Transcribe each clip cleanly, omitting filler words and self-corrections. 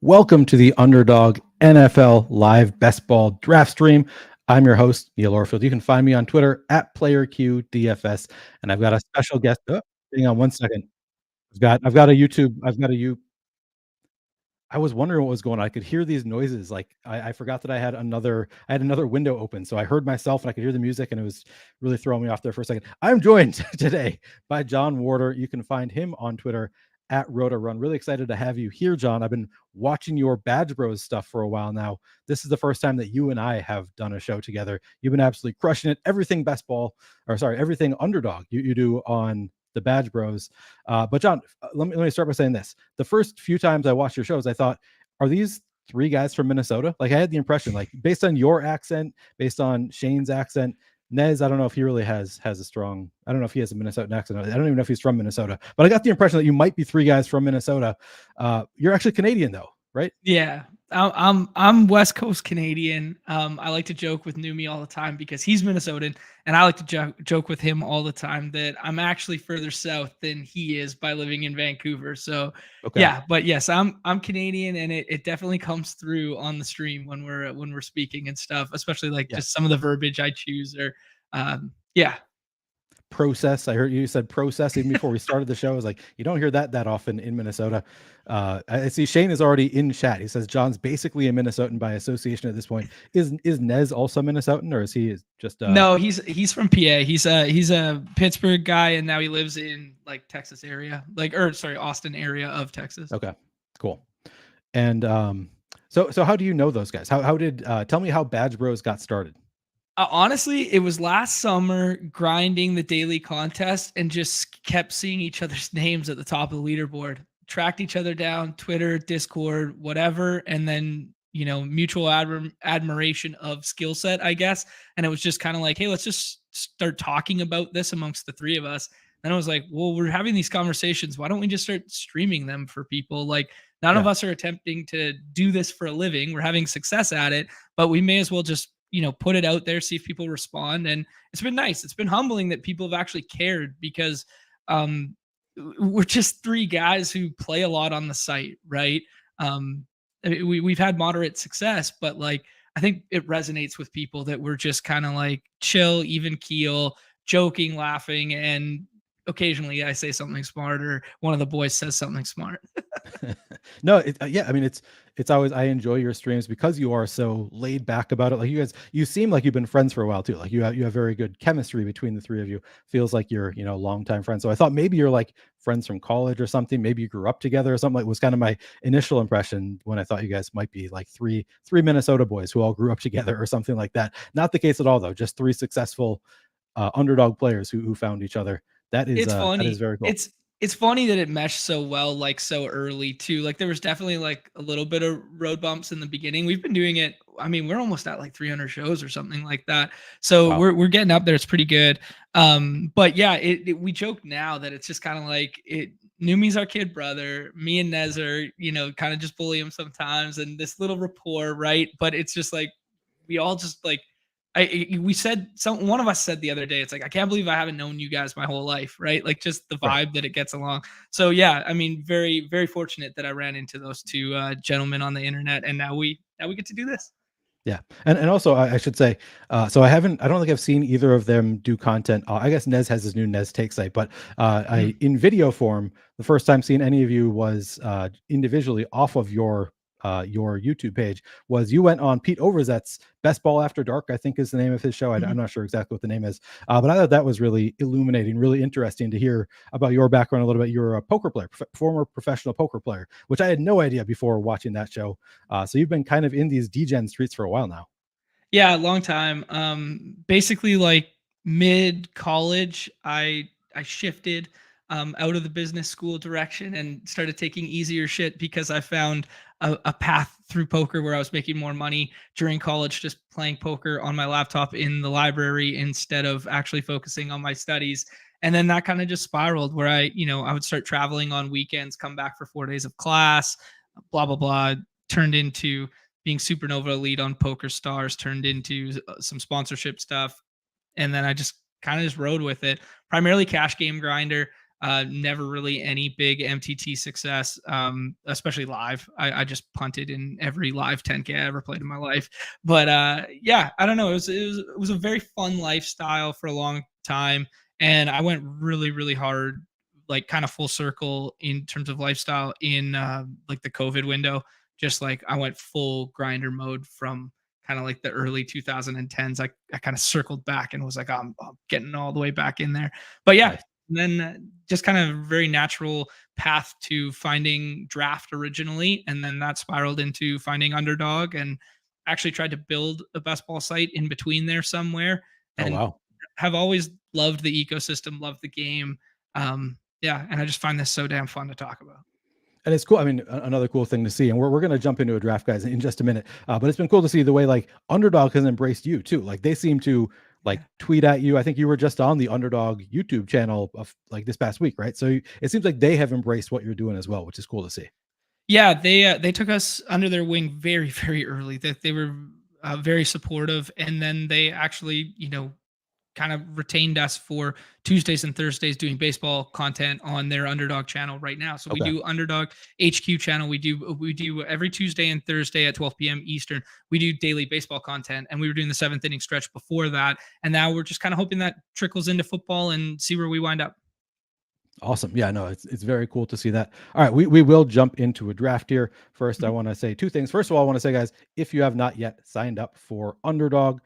Welcome to the Underdog NFL Live Best Ball Draft Stream. I'm your host, Neil Orfield. You can find me on Twitter at PlayerQDFS, and I've got a special guest. Oh, hang on one second. I've got a YouTube. I was wondering what was going on. I could hear these noises. Like I forgot that I had another window open, so I heard myself and I could hear the music, and it was really throwing me off there for a second. I'm joined today by Jon Warner. You can find him on Twitter at Run. Really excited to have you here, Jon. I've been watching your Badge Bros stuff for a while now. This is the first time that you and I have done a show together. You've been absolutely crushing it. Everything Underdog you do on the Badge Bros. But Jon, let me start by saying this. The first few times I watched your shows, I thought, are these three guys from Minnesota? Like I had the impression, like based on your accent, based on Shane's accent, Nez, I don't know if he really has a strong, I don't know if he has a Minnesotan accent. I don't even know if he's from Minnesota, but I got the impression that you might be three guys from Minnesota. You're actually Canadian though, right? Yeah, I'm West Coast Canadian. I like to joke with Numi all the time because he's Minnesotan, and I like to joke with him all the time that I'm actually further south than he is by living in Vancouver. So Okay. yeah, but yes, I'm Canadian, and it definitely comes through on the stream when we're speaking and stuff, especially like Yeah. just some of the verbiage I choose or yeah. Process. I heard you said process even before we started the show. I was like, you don't hear that often in Minnesota. I see Shane is already in chat. He says John's basically a Minnesotan by association at this point. Is Nez also Minnesotan, or is he just No, he's from PA. He's a Pittsburgh guy, and now he lives in like Texas area, Austin area of Texas. Okay, cool. And so how do you know those guys? How did tell me how Badge Bros got started? Honestly, it was last summer grinding the daily contest and just kept seeing each other's names at the top of the leaderboard. Tracked each other down, Twitter, Discord, whatever, and then mutual admiration of skill set, I guess. And it was just kind of like, hey, let's just start talking about this amongst the three of us. Then I was like, well, we're having these conversations. Why don't we just start streaming them for people? Like, none of us are attempting to do this for a living. We're having success at it, but we may as well just put it out there, see if people respond. And it's been nice. It's been humbling that people have actually cared because we're just three guys who play a lot on the site, right? We've had moderate success, but like I think it resonates with people that we're just kind of like chill, even keel, joking, laughing, and occasionally I say something smart or one of the boys says something smart. No, yeah, I mean it's always, I enjoy your streams because you are so laid back about it. Like you seem like you've been friends for a while too. Like you have very good chemistry between the three of you. Feels like you're longtime friends. So I thought maybe you're like friends from college or something. Maybe you grew up together or something. Like was kind of my initial impression when I thought you guys might be like three Minnesota boys who all grew up together or something like that. Not the case at all though. Just three successful underdog players who found each other. That It's is funny. very cool. It's funny that it meshed so well, like so early too. Like there was definitely like a little bit of road bumps in the beginning. We've been doing it. I mean, we're almost at like 300 shows or something like that. So Wow. we're getting up there. It's pretty good. But yeah, we joke now that it's just kind of like Numi's our kid brother. Me and Nez are, kind of just bully him sometimes, and this little rapport, right? But it's just like we all just like one of us said the other day, it's like, I can't believe I haven't known you guys my whole life, right? Like just the Right. vibe that it gets along. So yeah, I mean, very, very fortunate that I ran into those two gentlemen on the internet, and now we get to do this. Yeah. And also I should say, so I don't think I've seen either of them do content. I guess Nez has his new Nez Take site, but I in video form, the first time seeing any of you was individually off of your YouTube page. Was you went on Pete Overzet's Best Ball After Dark, I think is the name of his show. I'm not sure exactly what the name is, but I thought that was really illuminating, really interesting to hear about your background a little bit. You're a poker player, former professional poker player, which I had no idea before watching that show. So you've been kind of in these DGen streets for a while now. Yeah, a long time. Basically like mid college, I shifted out of the business school direction and started taking easier shit because I found a path through poker where I was making more money during college, just playing poker on my laptop in the library instead of actually focusing on my studies. And then that kind of just spiraled where I would start traveling on weekends, come back for 4 days of class, blah, blah, blah, turned into being Supernova Elite on Poker Stars, turned into some sponsorship stuff. And then I just kind of just rode with it. Primarily cash game grinder. Never really any big MTT success, especially live. I just punted in every live 10K I ever played in my life. But yeah, I don't know. It was a very fun lifestyle for a long time, and I went really hard, like kind of full circle in terms of lifestyle in like the COVID window. Just like I went full grinder mode from kind of like the early 2010s. I kind of circled back and was like, I'm getting all the way back in there. But yeah, Nice. and then just kind of very natural path to finding draft originally, and then that spiraled into finding Underdog, and actually tried to build a best ball site in between there somewhere, Oh, and wow. have always loved the ecosystem, loved the game. Yeah, and I just find this so damn fun to talk about. And it's cool. I mean, another cool thing to see, and we're going to jump into a draft, guys, in just a minute. But it's been cool to see the way like Underdog has embraced you too. Like they seem to like Yeah. tweet at you. I think you were just on the Underdog YouTube channel of like this past week, right? So it seems like they have embraced what you're doing as well, which is cool to see. Yeah, they took us under their wing very early. That they were very supportive, and then they actually, kind of retained us for Tuesdays and Thursdays doing baseball content on their Underdog channel right now. So we Okay. do Underdog HQ channel. We do every Tuesday and Thursday at 12 p.m. Eastern. We do daily baseball content, and we were doing the seventh inning stretch before that. And now we're just kind of hoping that trickles into football and see where we wind up. Awesome. Yeah, no, it's very cool to see that. All right, we will jump into a draft here. First, I want to say two things. First of all, I want to say, guys, if you have not yet signed up for Underdog,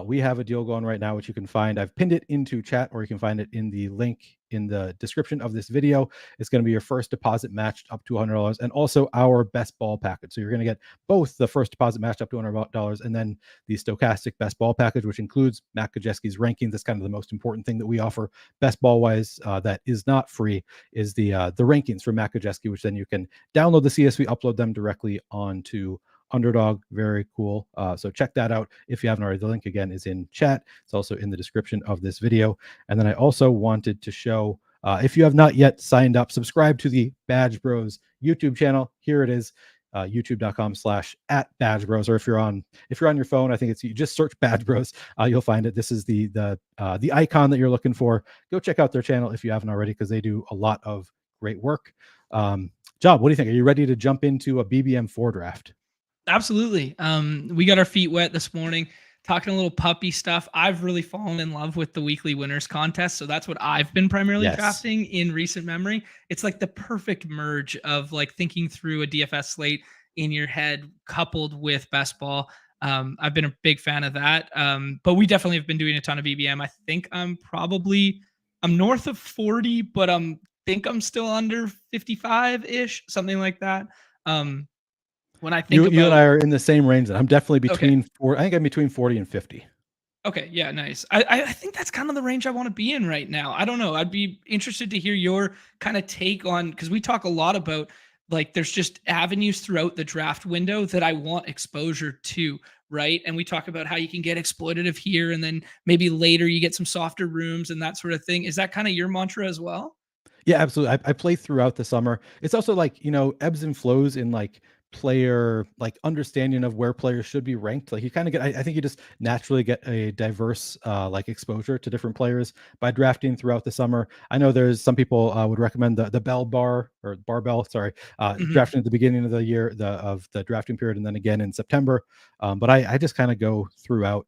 we have a deal going right now, which you can find. I've pinned it into chat, or you can find it in the link in the description of this video. It's going to be your first deposit matched up to $100, and also our best ball package. So you're going to get both the first deposit matched up to $100, and then the stochastic best ball package, which includes Matt Kajeski's rankings. That's kind of the most important thing that we offer best ball wise. That is not free is the rankings from Matt Kajeski, which then you can download the CSV, upload them directly onto Underdog. Very cool. So check that out if you haven't already. The link again is in chat. It's also in the description of this video. And then I also wanted to show, if you have not yet signed up, subscribe to the Badge Bros YouTube channel. Here it is. YouTube.com/@BadgeBros, or if you're on your phone, I think it's, you just search Badge Bros, you'll find it. This is the icon that you're looking for. Go check out their channel if you haven't already, because they do a lot of great work. John, what do you think? Are you ready to jump into a BBM4 draft? Absolutely. We got our feet wet this morning, talking a little puppy stuff. I've really fallen in love with the weekly winners contest. So that's what I've been primarily Yes. drafting in recent memory. It's like the perfect merge of like thinking through a DFS slate in your head coupled with best ball. I've been a big fan of that. But we definitely have been doing a ton of BBM. I think I'm north of 40, but think I'm still under 55-ish, something like that. When I think You and I about are in the same range. I'm definitely okay. between I think I'm between 40 and 50. Okay, yeah, nice. I think that's kind of the range I want to be in right now. I don't know. I'd be interested to hear your kind of take on, because we talk a lot about like there's just avenues throughout the draft window that I want exposure to, right? And we talk about how you can get exploitative here, and then maybe later you get some softer rooms and that sort of thing. Is that kind of your mantra as well? Yeah, absolutely. I play throughout the summer. It's also like, ebbs and flows in like player, like understanding of where players should be ranked. Like you kind of get, I think you just naturally get a diverse like exposure to different players by drafting throughout the summer. I know there's some people would recommend the bell bar or barbell, sorry, Mhm. drafting at the beginning of the year, of the drafting period, and then again in September. But I just kind of go throughout.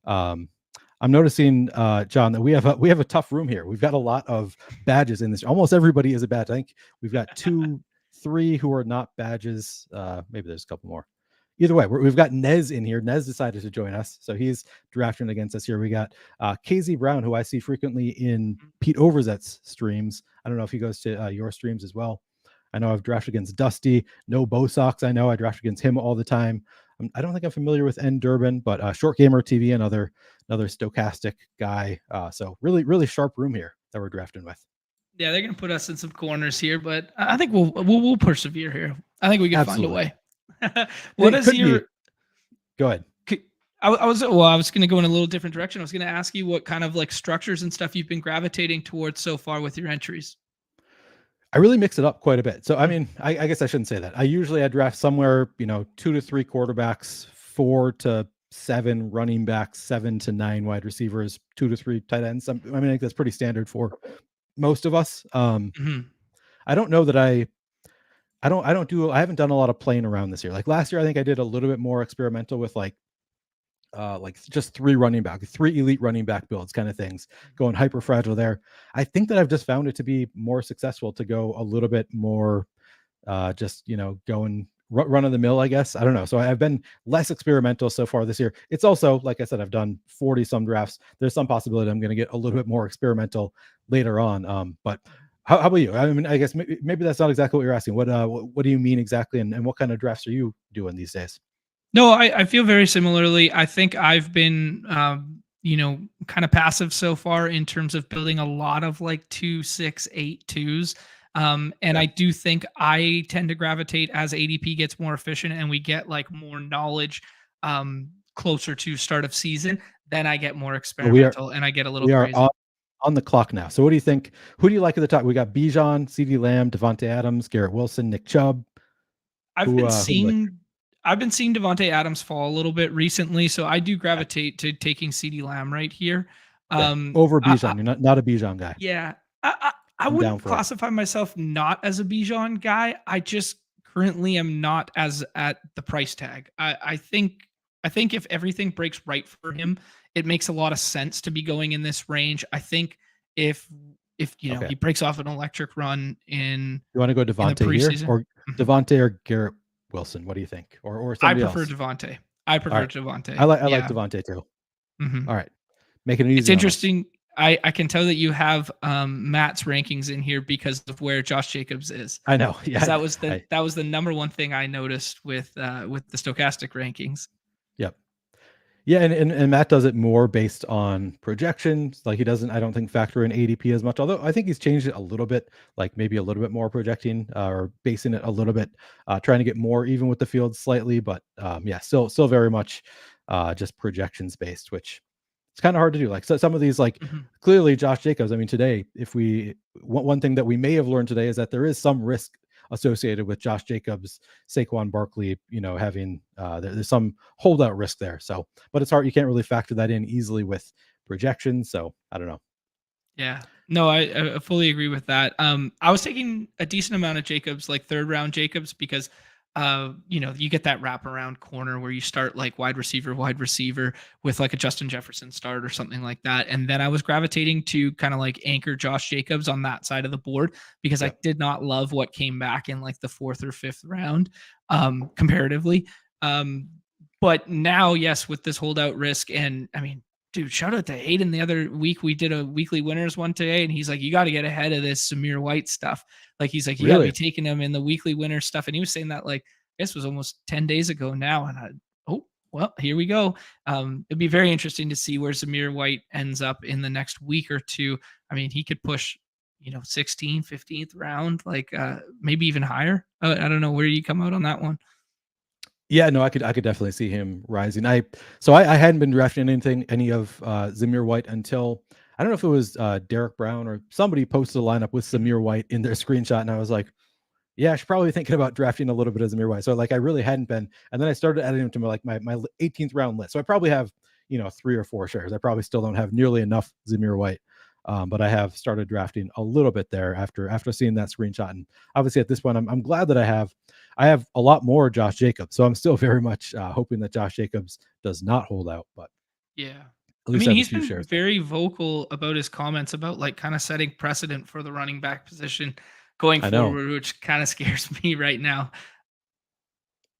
Um, I'm noticing, John, that we have a tough room here. We've got a lot of badges in this. Almost everybody is a badge. I think we've got 2, 3 who are not badges. Maybe there's a couple more. Either way, we've got Nez in here. Nez decided to join us, so he's drafting against us here. We got KZ Brown, who I see frequently in Pete Overzet's streams. I don't know if he goes to your streams as well. I know I've drafted against Dusty. No Bo Sox. I know I draft against him all the time. I don't think I'm familiar with N Durbin, but Short Gamer TV, another stochastic guy. So really sharp room here that we're drafting with. Yeah, they're gonna put us in some corners here, but I think we'll persevere here. I think we can find a Absolutely. way. What It is could be. your Go ahead. I was going to go in a little different direction. I was going to ask you what kind of like structures and stuff you've been gravitating towards so far with your entries. I really mix it up quite a bit. So, I mean, I guess I shouldn't say that. I draft somewhere, 2 to 3 quarterbacks, 4 to 7 running backs, 7 to 9 wide receivers, 2 to 3 tight ends. I think that's pretty standard for most of us. Mhm. I don't know that I haven't done a lot of playing around this year. Like last year, I think I did a little bit more experimental with like just three elite running back builds kind of things, going hyper fragile there. I think that I've just found it to be more successful to go a little bit more just going run of the mill, I guess. I don't know. So I've been less experimental so far this year. It's also, like I said, I've done 40 some drafts. There's some possibility I'm going to get a little bit more experimental later on. But how about you? I mean, I guess maybe that's not exactly what you're asking. What do you mean exactly, and what kind of drafts are you doing these days? No, I feel very similarly. I think I've been, kind of passive so far in terms of building a lot of like 2, 6, 8 twos. And Yeah. I do think I tend to gravitate as ADP gets more efficient and we get like more knowledge closer to start of season. Then I get more Well, we are experimental and I get a little we are crazy. on the clock now. So what do you think? Who do you like at the top? We got Bijan, CeeDee Lamb, Devontae Adams, Garrett Wilson, Nick Chubb. I've been Who do you like? seeing I've been seeing Devontae Adams fall a little bit recently, so I do Yeah. gravitate to taking CeeDee Lamb right here. Okay. Um, Over I Bijan. You're not a Bijan guy. Yeah, I I'm down wouldn't for it. classify myself not as a Bijan guy. I just currently am not as at the price tag. I think if everything breaks right for him, it makes a lot of sense to be going in this range. I think if Okay. he breaks off an electric run You want to go in the Devontae here, preseason. or Mhm. Devontae or Garrett Wilson? What do you think? Or I somebody prefer else? Devontae. I All prefer right. I Devontae. like Yeah. Devontae too. Mhm. All right. Making it It's easy on us. interesting. I can tell that you have Matt's rankings in here because of where Josh Jacobs is. I know. Because Yeah. that was the number one thing I noticed with the stochastic rankings. Yep. Yeah, and Matt does it more based on projections. Like he doesn't, I don't think, factor in ADP as much. Although I think he's changed it a little bit, like maybe a little bit more projecting or basing it a little bit, trying to get more even with the field slightly. But yeah, still very much just projections based, which it's kind of hard to do. Like so, some of these, like Mhm. clearly Josh Jacobs. I mean, today, if we one thing that we may have learned today is that there is some risk associated with Josh Jacobs, Saquon Barkley, having there's some holdout risk there. So, but it's hard. You can't really factor that in easily with projections. So I don't know. Yeah. No, I fully agree with that. I was taking a decent amount of Jacobs, like third round Jacobs, because you get that wraparound corner where you start like wide receiver with like a Justin Jefferson start or something like that. And then I was gravitating to kind of like anchor Josh Jacobs on that side of the board because I Yep. did not love what came back in like the fourth or fifth round, comparatively. Um, but now, yes, with this holdout risk, and I mean, dude, shout out to Hayden the other week. We did a weekly winners one today, and he's like, you got to get ahead of this Samir White stuff. Like, he's like, you got to be Really? taking him in the weekly winner stuff. And he was saying that, like, I guess it was almost 10 days ago now. And oh, well, here we go. It'd be very interesting to see where Samir White ends up in the next week or two. I mean, he could push, 16th, 15th round, like maybe even higher. I don't know where you come out on that one. Yeah, no, I could definitely see him rising. I hadn't been drafting any of Zamir White until I don't know if it was Derek Brown or somebody posted a lineup with Mhm. Zamir White in their screenshot, and I was like, yeah, I should probably thinking about drafting a little bit of Zamir White. So like I really hadn't been, and then I started adding him to my 18th round list. So I probably have 3 or 4 shares. I probably still don't have nearly enough Zamir White, but I have started drafting a little bit there after seeing that screenshot. And obviously at this point, I'm glad that I have a lot more Josh Jacobs. So I'm still very much hoping that Josh Jacobs does not hold out, but Yeah. at I least mean, I have a he's few been shares there. very vocal about his comments about like kind of setting precedent for the running back position going I know. forward, which kind of scares me right now.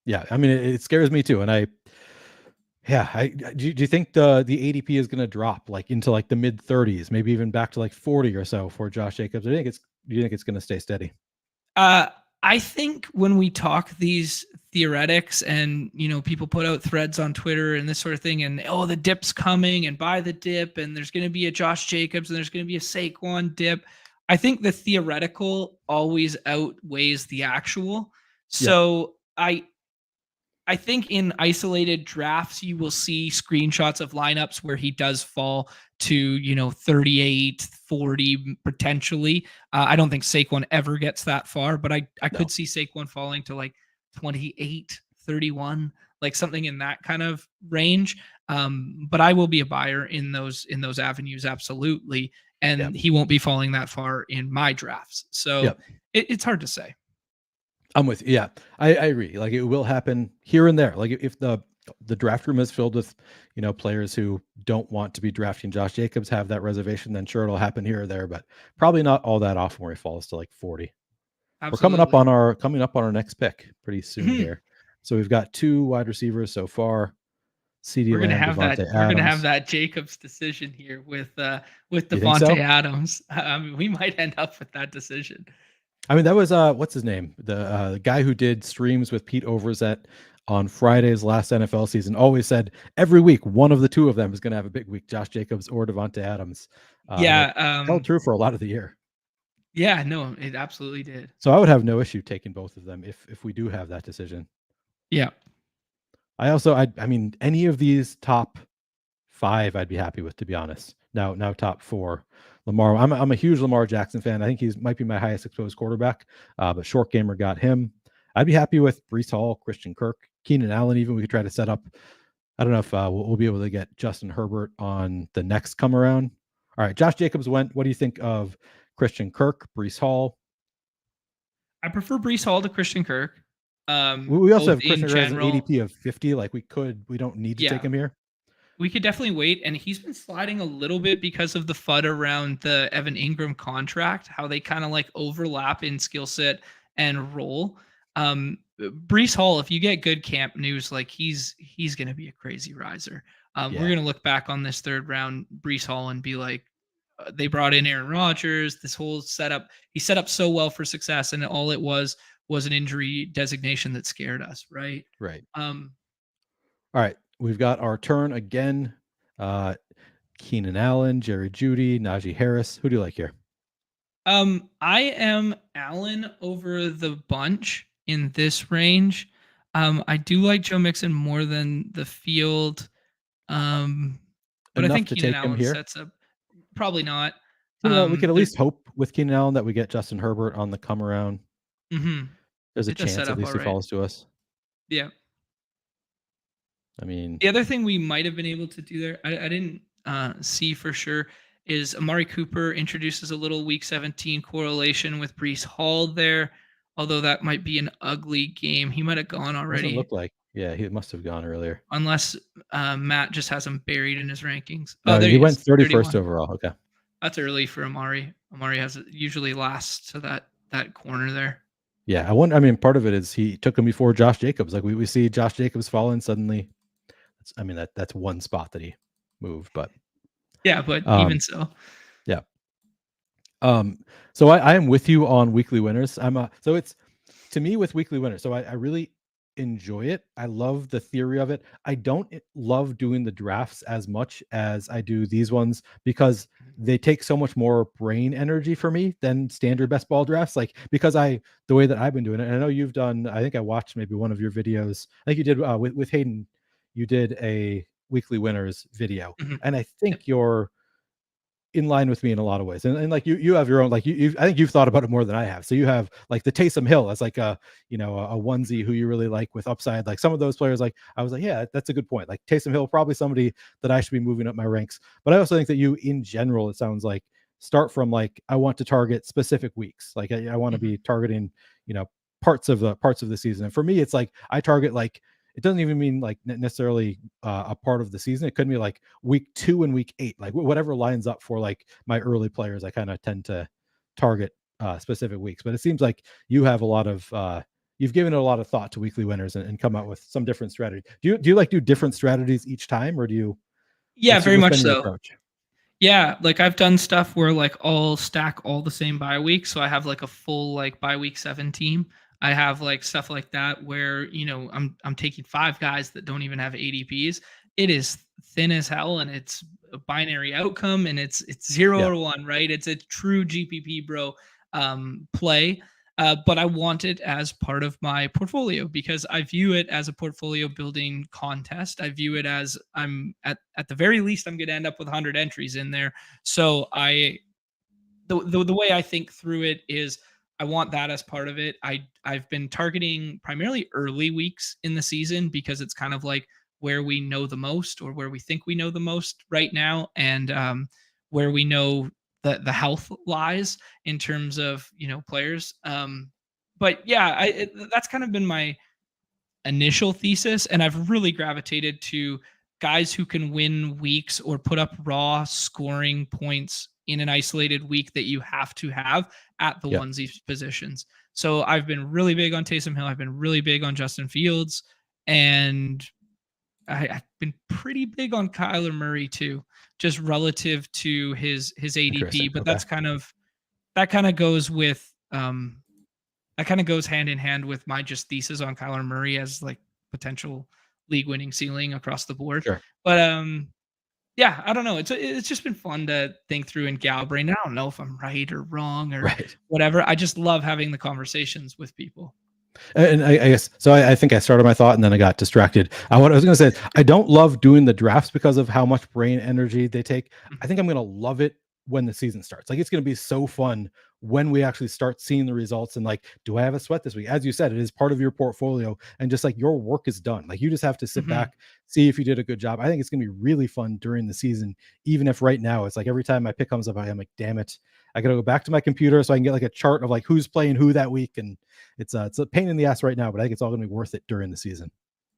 Yeah, I mean it scares me too, and yeah, do you think the ADP is going to drop like into like the mid 30s, maybe even back to like 40 or so for Josh Jacobs? Do you think it's going to stay steady? Uh, I think when we talk these theoretics and people put out threads on Twitter and this sort of thing, and the dip's coming and buy the dip, and there's going to be a Josh Jacobs and there's going to be a Saquon dip. I think the theoretical always outweighs the actual. Yep. So I think in isolated drafts, you will see screenshots of lineups where he does fall to, 38, 40 potentially. I don't think Saquon ever gets that far, but I No. could see Saquon falling to like 28, 31, like something in that kind of range. But I will be a buyer in those avenues, absolutely. Yep. and he won't be falling that far in my drafts. So Yep. it's hard to say. I'm with you. Yeah, I agree. Like it will happen here and there. Like if the draft room is filled with, players who don't want to be drafting Josh Jacobs, have that reservation, then sure it'll happen here or there, but probably not all that often where he falls to like 40. We're Absolutely. coming up on our next pick pretty soon here. So we've got 2 wide receivers so far. CeeDee We're gonna Lamb, have that. Devontae We're gonna have Adams. that Jacobs decision here with You think Devontae so? Adams. We might end up with that decision. I mean, that was what's his name? The guy who did streams with Pete Overzet on Friday's last NFL season always said every week one of the 2 of them is going to have a big week, Josh Jacobs or Devontae Adams. And it Yeah. held true for a lot of the year. Yeah. No, it absolutely did. So I would have no issue taking both of them if we do have that decision. Yeah. I mean, any of these top 5 I'd be happy with, to be honest. Now top 4. Lamar, I'm a huge Lamar Jackson fan. I think he's might be my highest exposed quarterback, but Short Gamer got him. I'd be happy with Breece Hall, Christian Kirk, Keenan Allen. Even we could try to set up. I don't know if we'll be able to get Justin Herbert on the next come around. All right, Josh Jacobs went. What do you think of Christian Kirk, Breece Hall? I prefer Breece Hall to Christian Kirk. We also Both have in Christian Kirk as an general. ADP of 50. Like we don't need to take him here. We could definitely wait, and he's been sliding a little bit because of the FUD around the Evan Ingram contract, how they kind of like overlap in skill set and role. Breece Hall, if you get good camp news, like he's going to be a crazy riser. We're going to look back on this 3rd round Breece Hall and be like, they brought in Aaron Rodgers, this whole setup. He set up so well for success, and all it was an injury designation that scared us, right? Right. All right, we've got our turn again. Keenan Allen, Jerry Jeudy, Najee Harris. Who do you like here? I am Allen over the bunch in this range. I do like Joe Mixon more than the field. But Enough I think to Keenan take him Allen here? sets up probably not. We could at least hope with Keenan Allen that we get Justin Herbert on the come around. There's a chance at least he falls to us. Yeah. I mean, the other thing we might have been able to do there, I didn't see for sure, is Amari Cooper introduces a little week 17 correlation with Breece Hall there. Although that might be an ugly game. He might have gone already. Doesn't look like. Yeah, he must have gone earlier. Unless Matt just has him buried in his rankings. Oh, there he went 31st overall. Okay. That's early for Amari. Amari has usually last to that corner there. Yeah, I mean, part of it is he took him before Josh Jacobs. Like we see Josh Jacobs fall in suddenly. That's one spot that he moved, but yeah, but even so. Yeah. So I am with you on weekly winners. So it's to me with weekly winners. So I really enjoy it. I love the theory of it. I don't love doing the drafts as much as I do these ones because they take so much more brain energy for me than standard best ball drafts. Like because the way that I've been doing it, and I know you've done, I think I watched maybe one of your videos. I think you did with Hayden, you did a weekly winners video. And I think you're in line with me in a lot of ways. And like you have your own, like I think you've thought about it more than I have. So you have like the Taysom Hill as like a onesie who you really like with upside. Like some of those players, like I was like, yeah, that's a good point. Like Taysom Hill, probably somebody that I should be moving up my ranks. But I also think that you in general, it sounds like start from like, I want to target specific weeks. Like I want to be targeting, parts of the season. And for me, it's like, I target like, it doesn't even mean like necessarily a part of the season. It could be like week 2 and week 8, like whatever lines up for like my early players. I kind of tend to target specific weeks, but it seems like you have a lot of you've given it a lot of thought to weekly winners and come out with some different strategy. Do you like do different strategies each time, or do you? Yeah, very much so. Approach? Yeah, like I've done stuff where like I'll stack all the same bye weeks, so I have like a full like bye week 7 team. I have like stuff like that where I'm taking 5 guys that don't even have ADPs. It is thin as hell, and it's a binary outcome, and it's 0 or 1, right? It's a true GPP bro play. But I want it as part of my portfolio because I view it as a portfolio building contest. I view it as I'm at the very least I'm going to end up with 100 entries in there. So the way I think through it is I want that as part of it. I've been targeting primarily early weeks in the season because it's kind of like where we know the most or where we think we know the most right now, and where we know the health lies in terms of players. But yeah, that's kind of been my initial thesis, and I've really gravitated to guys who can win weeks or put up raw scoring points in an isolated week that you have to have at the Yeah. onesie positions. So I've been really big on Taysom Hill. I've been really big on Justin Fields, and I've been pretty big on Kyler Murray too, just relative to his ADP. Interesting. But Okay. that kind of goes with that kind of goes hand in hand with my just thesis on Kyler Murray as like potential league winning ceiling across the board. Sure. But yeah, I don't know. It's just been fun to think through in gal brain. I don't know if I'm right or wrong or Right. whatever. I just love having the conversations with people. And I guess so. I think I started my thought and then I got distracted. What I was going to say, I don't love doing the drafts because of how much brain energy they take. I think I'm going to love it when the season starts. Like, it's going to be so fun when we actually start seeing the results and like, do I have a sweat this week? As you said, it is part of your portfolio and just like your work is done. Like, you just have to sit Mhm. back, see if you did a good job. I think it's going to be really fun during the season, even if right now it's like every time my pick comes up, I'm like, damn it, I got to go back to my computer so I can get like a chart of like who's playing who that week. And it's a pain in the ass right now, but I think it's all going to be worth it during the season.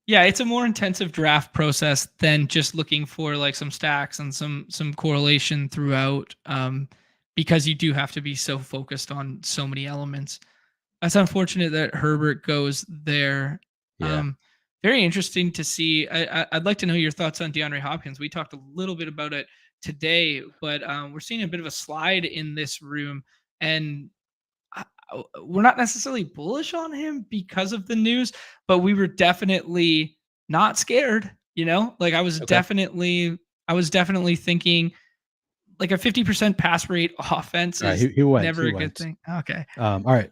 Yeah, it's a more intensive draft process than just looking for like some stacks and some correlation throughout, because you do have to be so focused on so many elements. That's unfortunate that Herbert goes there. Yeah. Very interesting to see. I'd like to know your thoughts on DeAndre Hopkins. We talked a little bit about it today, but we're seeing a bit of a slide in this room, and we're not necessarily bullish on him because of the news, but we were definitely not scared. Like Okay. I was definitely thinking like a 50% pass rate offense All right. is He went. never He a good went. thing. Okay. All right.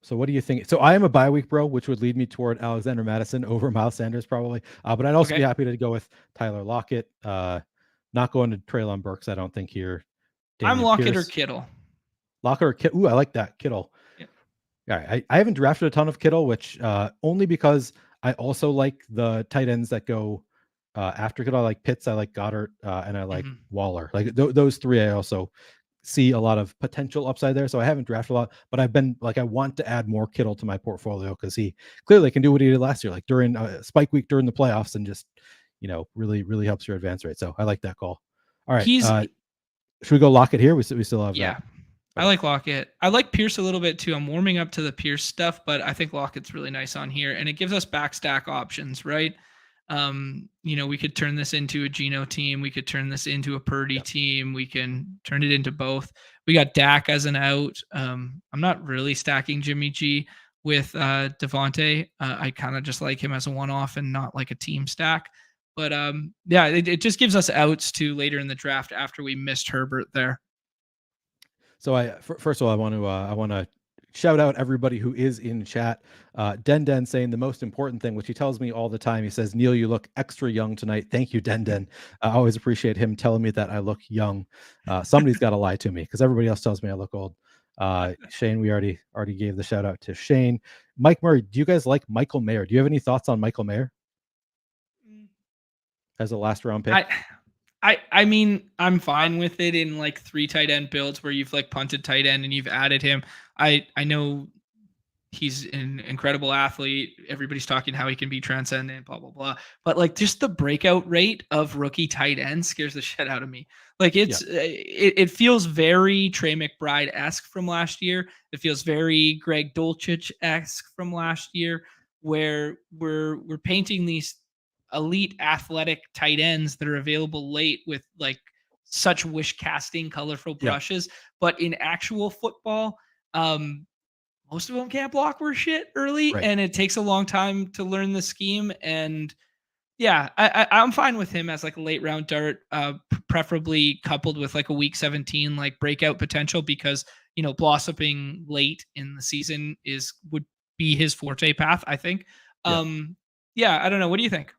So what do you think? So I am a bye week bro, which would lead me toward Alexander Madison over Miles Sanders probably. But I'd also be Okay. happy to go with Tyler Lockett. Not going to Traylon Burks, I don't think here. I'm Damian Lockett or Pierce. Kittle. Lockett or Kittle. Ooh, I like that. Kittle. Yeah. All right. I haven't drafted a ton of Kittle, which only because I also like the tight ends that go after Kittle. I like Pitts, I like Goddard, and I like Mhm. Waller. Like those three I also see a lot of potential upside there. So I haven't drafted a lot, but I've been like, I want to add more Kittle to my portfolio because he clearly can do what he did last year, like during spike week during the playoffs, and just, really, really helps your advance rate. So I like that call. All right. He's Should we go Lockett here? We still have Yeah. that. I Okay. like Lockett. I like Pierce a little bit too. I'm warming up to the Pierce stuff, but I think Lockett's really nice on here, and it gives us backstack options, right? We could turn this into a Geno team. We could turn this into a Purdy Yeah. team. We can turn it into both. We got Dak as an out. I'm not really stacking Jimmy G with Devontae. I kind of just like him as a one-off and not like a team stack. But yeah, it just gives us outs to later in the draft after we missed Herbert there. So first of all, I want to shout out everybody who is in chat. Den saying the most important thing, which he tells me all the time. He says, "Neil, you look extra young tonight." Thank you, Den. I always appreciate him telling me that I look young. Somebody's got to lie to me because everybody else tells me I look old. Shane, we already gave the shout out to Shane. Mike Murray, do you guys like Michael Mayer? Do you have any thoughts on Michael Mayer as a last round pick? I mean, I'm fine with it in like 3 tight end builds where you've like punted tight end and you've added him. I know he's an incredible athlete. Everybody's talking how he can be transcendent, blah blah blah. But like just the breakout rate of rookie tight end scares the shit out of me. Like it feels very Trey McBride esque from last year. It feels very Greg Dulcich esque from last year, where we're painting these elite athletic tight ends that are available late with like such wish casting colorful Yeah. brushes. But in actual football, most of them can't block for shit early, Right. and it takes a long time to learn the scheme. And yeah, I'm fine with him as like a late round dart, preferably coupled with like a week 17 like breakout potential, because blossoming late in the season would be his forte path, I think. Yeah. Yeah, I don't know. What do you think?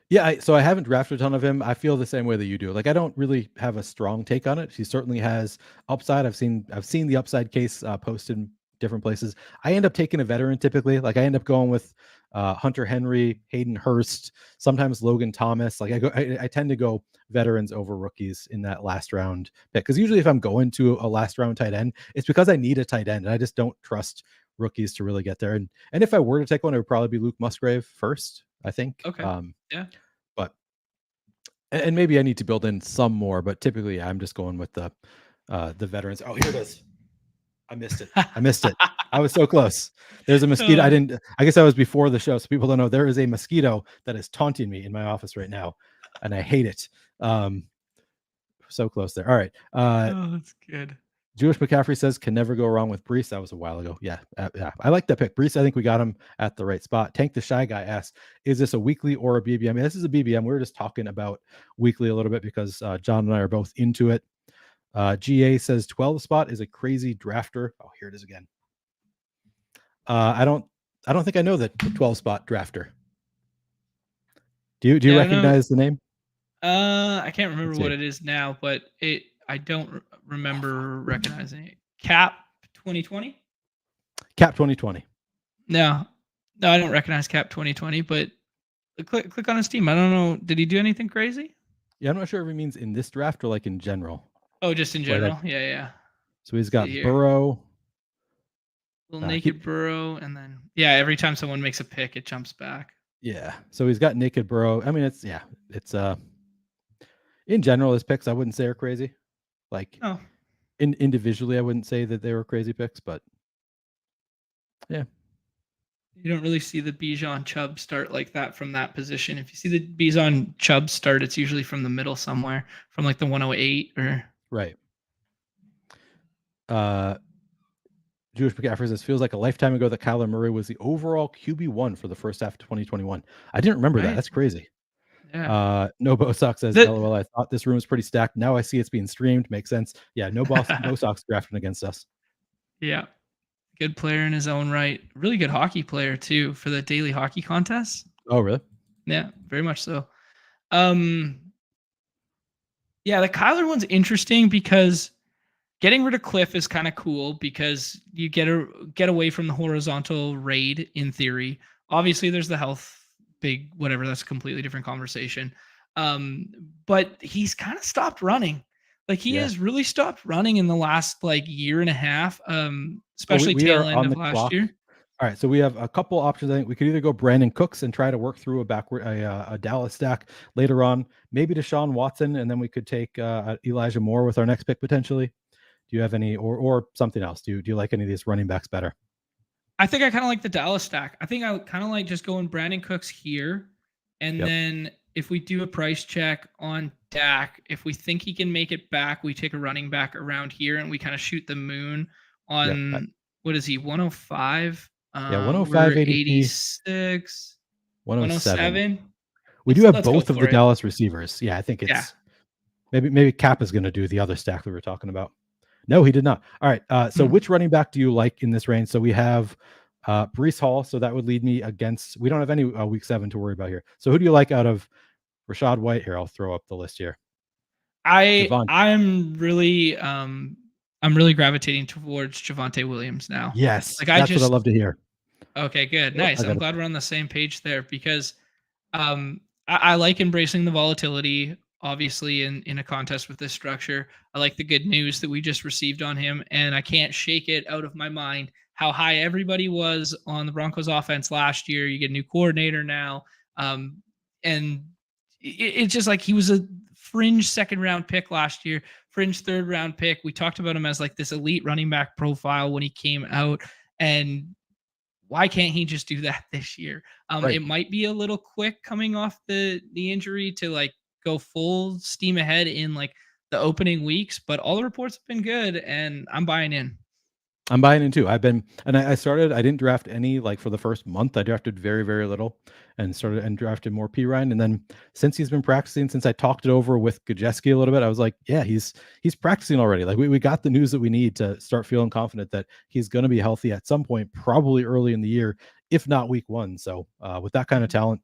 Yeah, so I haven't drafted a ton of him. I feel the same way that you do. Like, I don't really have a strong take on it. He certainly has upside. I've seen the upside case posted in different places. I end up taking a veteran typically. Like, I end up going with Hunter Henry, Hayden Hurst, sometimes Logan Thomas. Like I tend to go veterans over rookies in that last round pick, because usually if I'm going to a last round tight end, it's because I need a tight end and I just don't trust rookies to really get there. And if I were to take one, it would probably be Luke Musgrave first, I think. Okay. Yeah. But and maybe I need to build in some more, but typically I'm just going with the veterans. Oh, here it is. I missed it. I was so close. There's a mosquito. I guess I was before the show, so people don't know there is a mosquito that is taunting me in my office right now, and I hate it. So close there. All right. Oh, that's good. Jewish McCaffrey says can never go wrong with Brees. That was a while ago. Yeah. I like that pick. Brees, I think we got him at the right spot. Tank the Shy Guy asks, is this a weekly or a BBM? This is a BBM. We were just talking about weekly a little bit because John and I are both into it. GA says 12 spot is a crazy drafter. Oh, here it is again. I don't think I know the 12 spot drafter. Do you recognize the name? I can't remember what it is now, but I don't remember recognizing it. Cap 2020? Cap 2020. No, I don't recognize Cap 2020, but click on his team. I don't know. Did he do anything crazy? Yeah, I'm not sure if he means in this draft or like in general. Oh, just in general. Yeah. So he's got Burrow. Little naked Burrow, and then every time someone makes a pick, it jumps back. Yeah. So he's got naked Burrow. I mean, it's in general, his picks I wouldn't say are crazy. Like individually, I wouldn't say that they were crazy picks, but yeah. You don't really see the Bijan Chubb start like that from that position. If you see the Bijan Chubb start, it's usually from the middle somewhere, from like the 108 or right. Jewish McCaffrey says feels like a lifetime ago that Kyler Murray was the overall QB1 for the first half of 2021. I didn't remember that. That's crazy. Yeah. No Bosox says, LOL, I thought this room was pretty stacked. Now I see it's being streamed. Makes sense. Yeah, no Bosox drafting against us. Yeah. Good player in his own right. Really good hockey player too for the daily hockey contest. Oh, really? Yeah, very much so. Yeah, the Kyler one's interesting because getting rid of Cliff is kind of cool because you get away from the horizontal raid in theory. Obviously, there's the health big whatever. That's a completely different conversation. But he's kind of stopped running. Like he has really stopped running in the last like year and a half, especially tail end of last year. All right, so we have a couple options. I think we could either go Brandon Cooks and try to work through a Dallas stack later on, maybe Deshaun Watson, and then we could take Elijah Moore with our next pick potentially. Do you have any or something else? Do you like any of these running backs better? I think I kind of like the Dallas stack. I think I kind of like just going Brandon Cooks here, and then if we do a price check on Dak, if we think he can make it back, we take a running back around here and we kind of shoot the moon on what is he 105? 105, 86, 107. We do have both of the Dallas receivers. Yeah, I think it's maybe Cap is going to do the other stack we were talking about. No, he did not. All right. So which running back do you like in this range? So we have Breece Hall. So that would lead me against, we don't have any week 7 to worry about here. So who do you like out of Rachaad White? Here, I'll throw up the list here. I'm really gravitating towards Javonte Williams now. Yes. Like that's what I love to hear. Okay, good. Nice. I'm glad we're on the same page there because I like embracing the volatility. Obviously, in a contest with this structure, I like the good news that we just received on him, and I can't shake it out of my mind how high everybody was on the Broncos offense last year. You get a new coordinator now, and it's just like he was a fringe second round pick last year, fringe third round pick. We talked about him as like this elite running back profile when he came out, and why can't he just do that this year? It might be a little quick coming off the injury to like go full steam ahead in like the opening weeks, but all the reports have been good and I'm buying in. I'm buying in too. I didn't draft any like for the first month. I drafted very, very little and drafted more P Ryan. And then since he's been practicing, since I talked it over with Gajeski a little bit, I was like, yeah, he's practicing already. Like we got the news that we need to start feeling confident that he's going to be healthy at some point, probably early in the year, if not week 1. So with that kind of talent,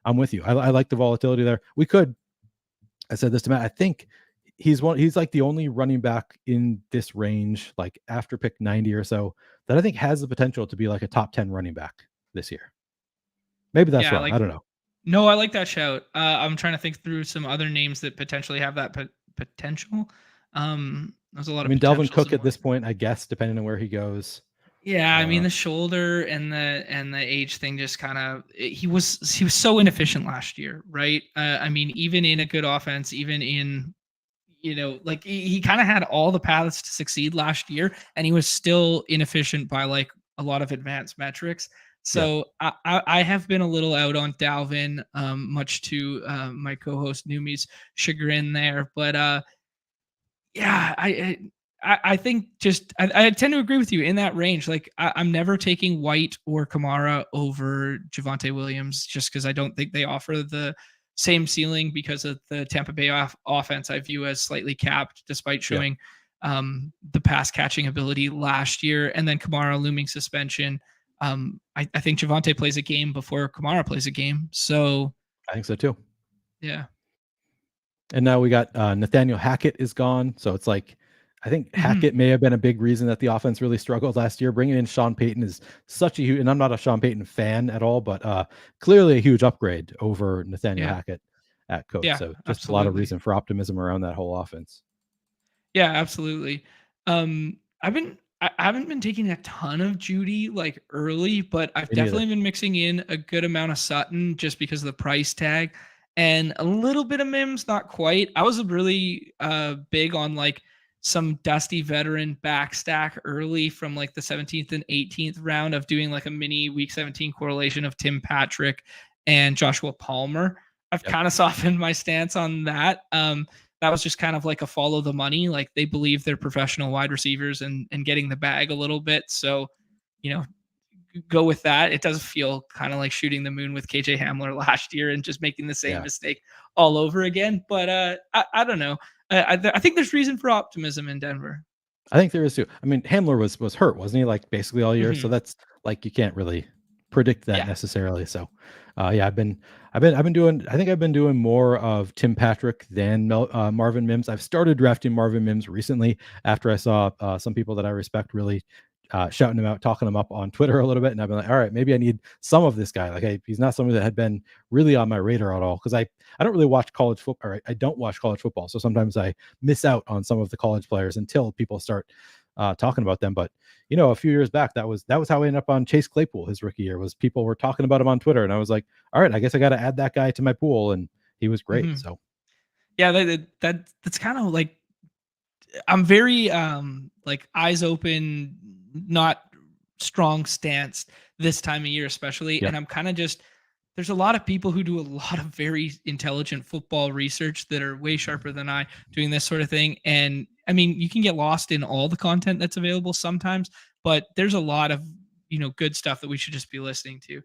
I'm with you. I like the volatility there. I said this to Matt. I think he's like the only running back in this range, like after pick 90 or so, that I think has the potential to be like a top 10 running back this year. Maybe that's Yeah, wrong. like I don't know. no, I like that shout. I'm trying to think through some other names that potentially have that potential. There's a lot I of mean, Delvin potentials Cook in at one. this point, I guess, depending on where he goes. Yeah, I mean the shoulder and the age thing just kind of he was so inefficient last year, right? I mean, even in a good offense, even in like he kind of had all the paths to succeed last year, and he was still inefficient by like a lot of advanced metrics. Yeah, So I have been a little out on Dalvin, much to my co-host Numi's chagrin there, but yeah, I think just I tend to agree with you in that range. Like I'm never taking White or Kamara over Javonte Williams just because I don't think they offer the same ceiling because of the Tampa Bay offense I view as slightly capped despite yeah. showing the pass catching ability last year. And then Kamara looming suspension. I think Javonte plays a game before Kamara plays a game. So I think so too. yeah. And now we got Nathaniel Hackett is gone. So it's like, I think Mhm. Hackett may have been a big reason that the offense really struggled last year. Bringing in Sean Payton is such a huge, and I'm not a Sean Payton fan at all, but clearly a huge upgrade over Nathaniel Yeah. Hackett at coach. Yeah, So just a lot of absolutely. reason for optimism around that whole offense. Yeah, absolutely. I haven't been taking a ton of Judy like early, but I've Me neither. definitely been mixing in a good amount of Sutton just because of the price tag and a little bit of Mims, not quite. I was really big on like some dusty veteran back stack early from like the 17th and 18th round of doing like a mini week 17 correlation of Tim Patrick and Joshua Palmer. I've Yep. kind of softened my stance on that. That was just kind of like a follow the money. Like they believe they're professional wide receivers and getting the bag a little bit. So, you know, go with that. It does feel kind of like shooting the moon with KJ Hamler last year and just making the same Yeah. mistake all over again. But I don't know. I think there's reason for optimism in Denver. I think there is too. I mean, Hamler was hurt, wasn't he? Like basically all year. So Mhm. that's like you can't really predict that Yeah. necessarily. So, yeah, I've been doing. I think I've been doing more of Tim Patrick than Marvin Mims. I've started drafting Marvin Mims recently after I saw some people that I respect really shouting him out, talking him up on Twitter a little bit, and I've been like, all right, maybe I need some of this guy. Like, he's not somebody that had been really on my radar at all because I don't really watch college football. I don't watch college football, so sometimes I miss out on some of the college players until people start talking about them. But a few years back, that was how I ended up on Chase Claypool his rookie year. Was people were talking about him on Twitter, and I was like, all right, I guess I got to add that guy to my pool, and he was great. Mhm. So Yeah, that's kind of like I'm very like eyes open, not strong stance this time of year especially, yeah, and I'm kind of just there's a lot of people who do a lot of very intelligent football research that are way sharper than I doing this sort of thing. And I mean, you can get lost in all the content that's available sometimes, but there's a lot of, good stuff that we should just be listening to.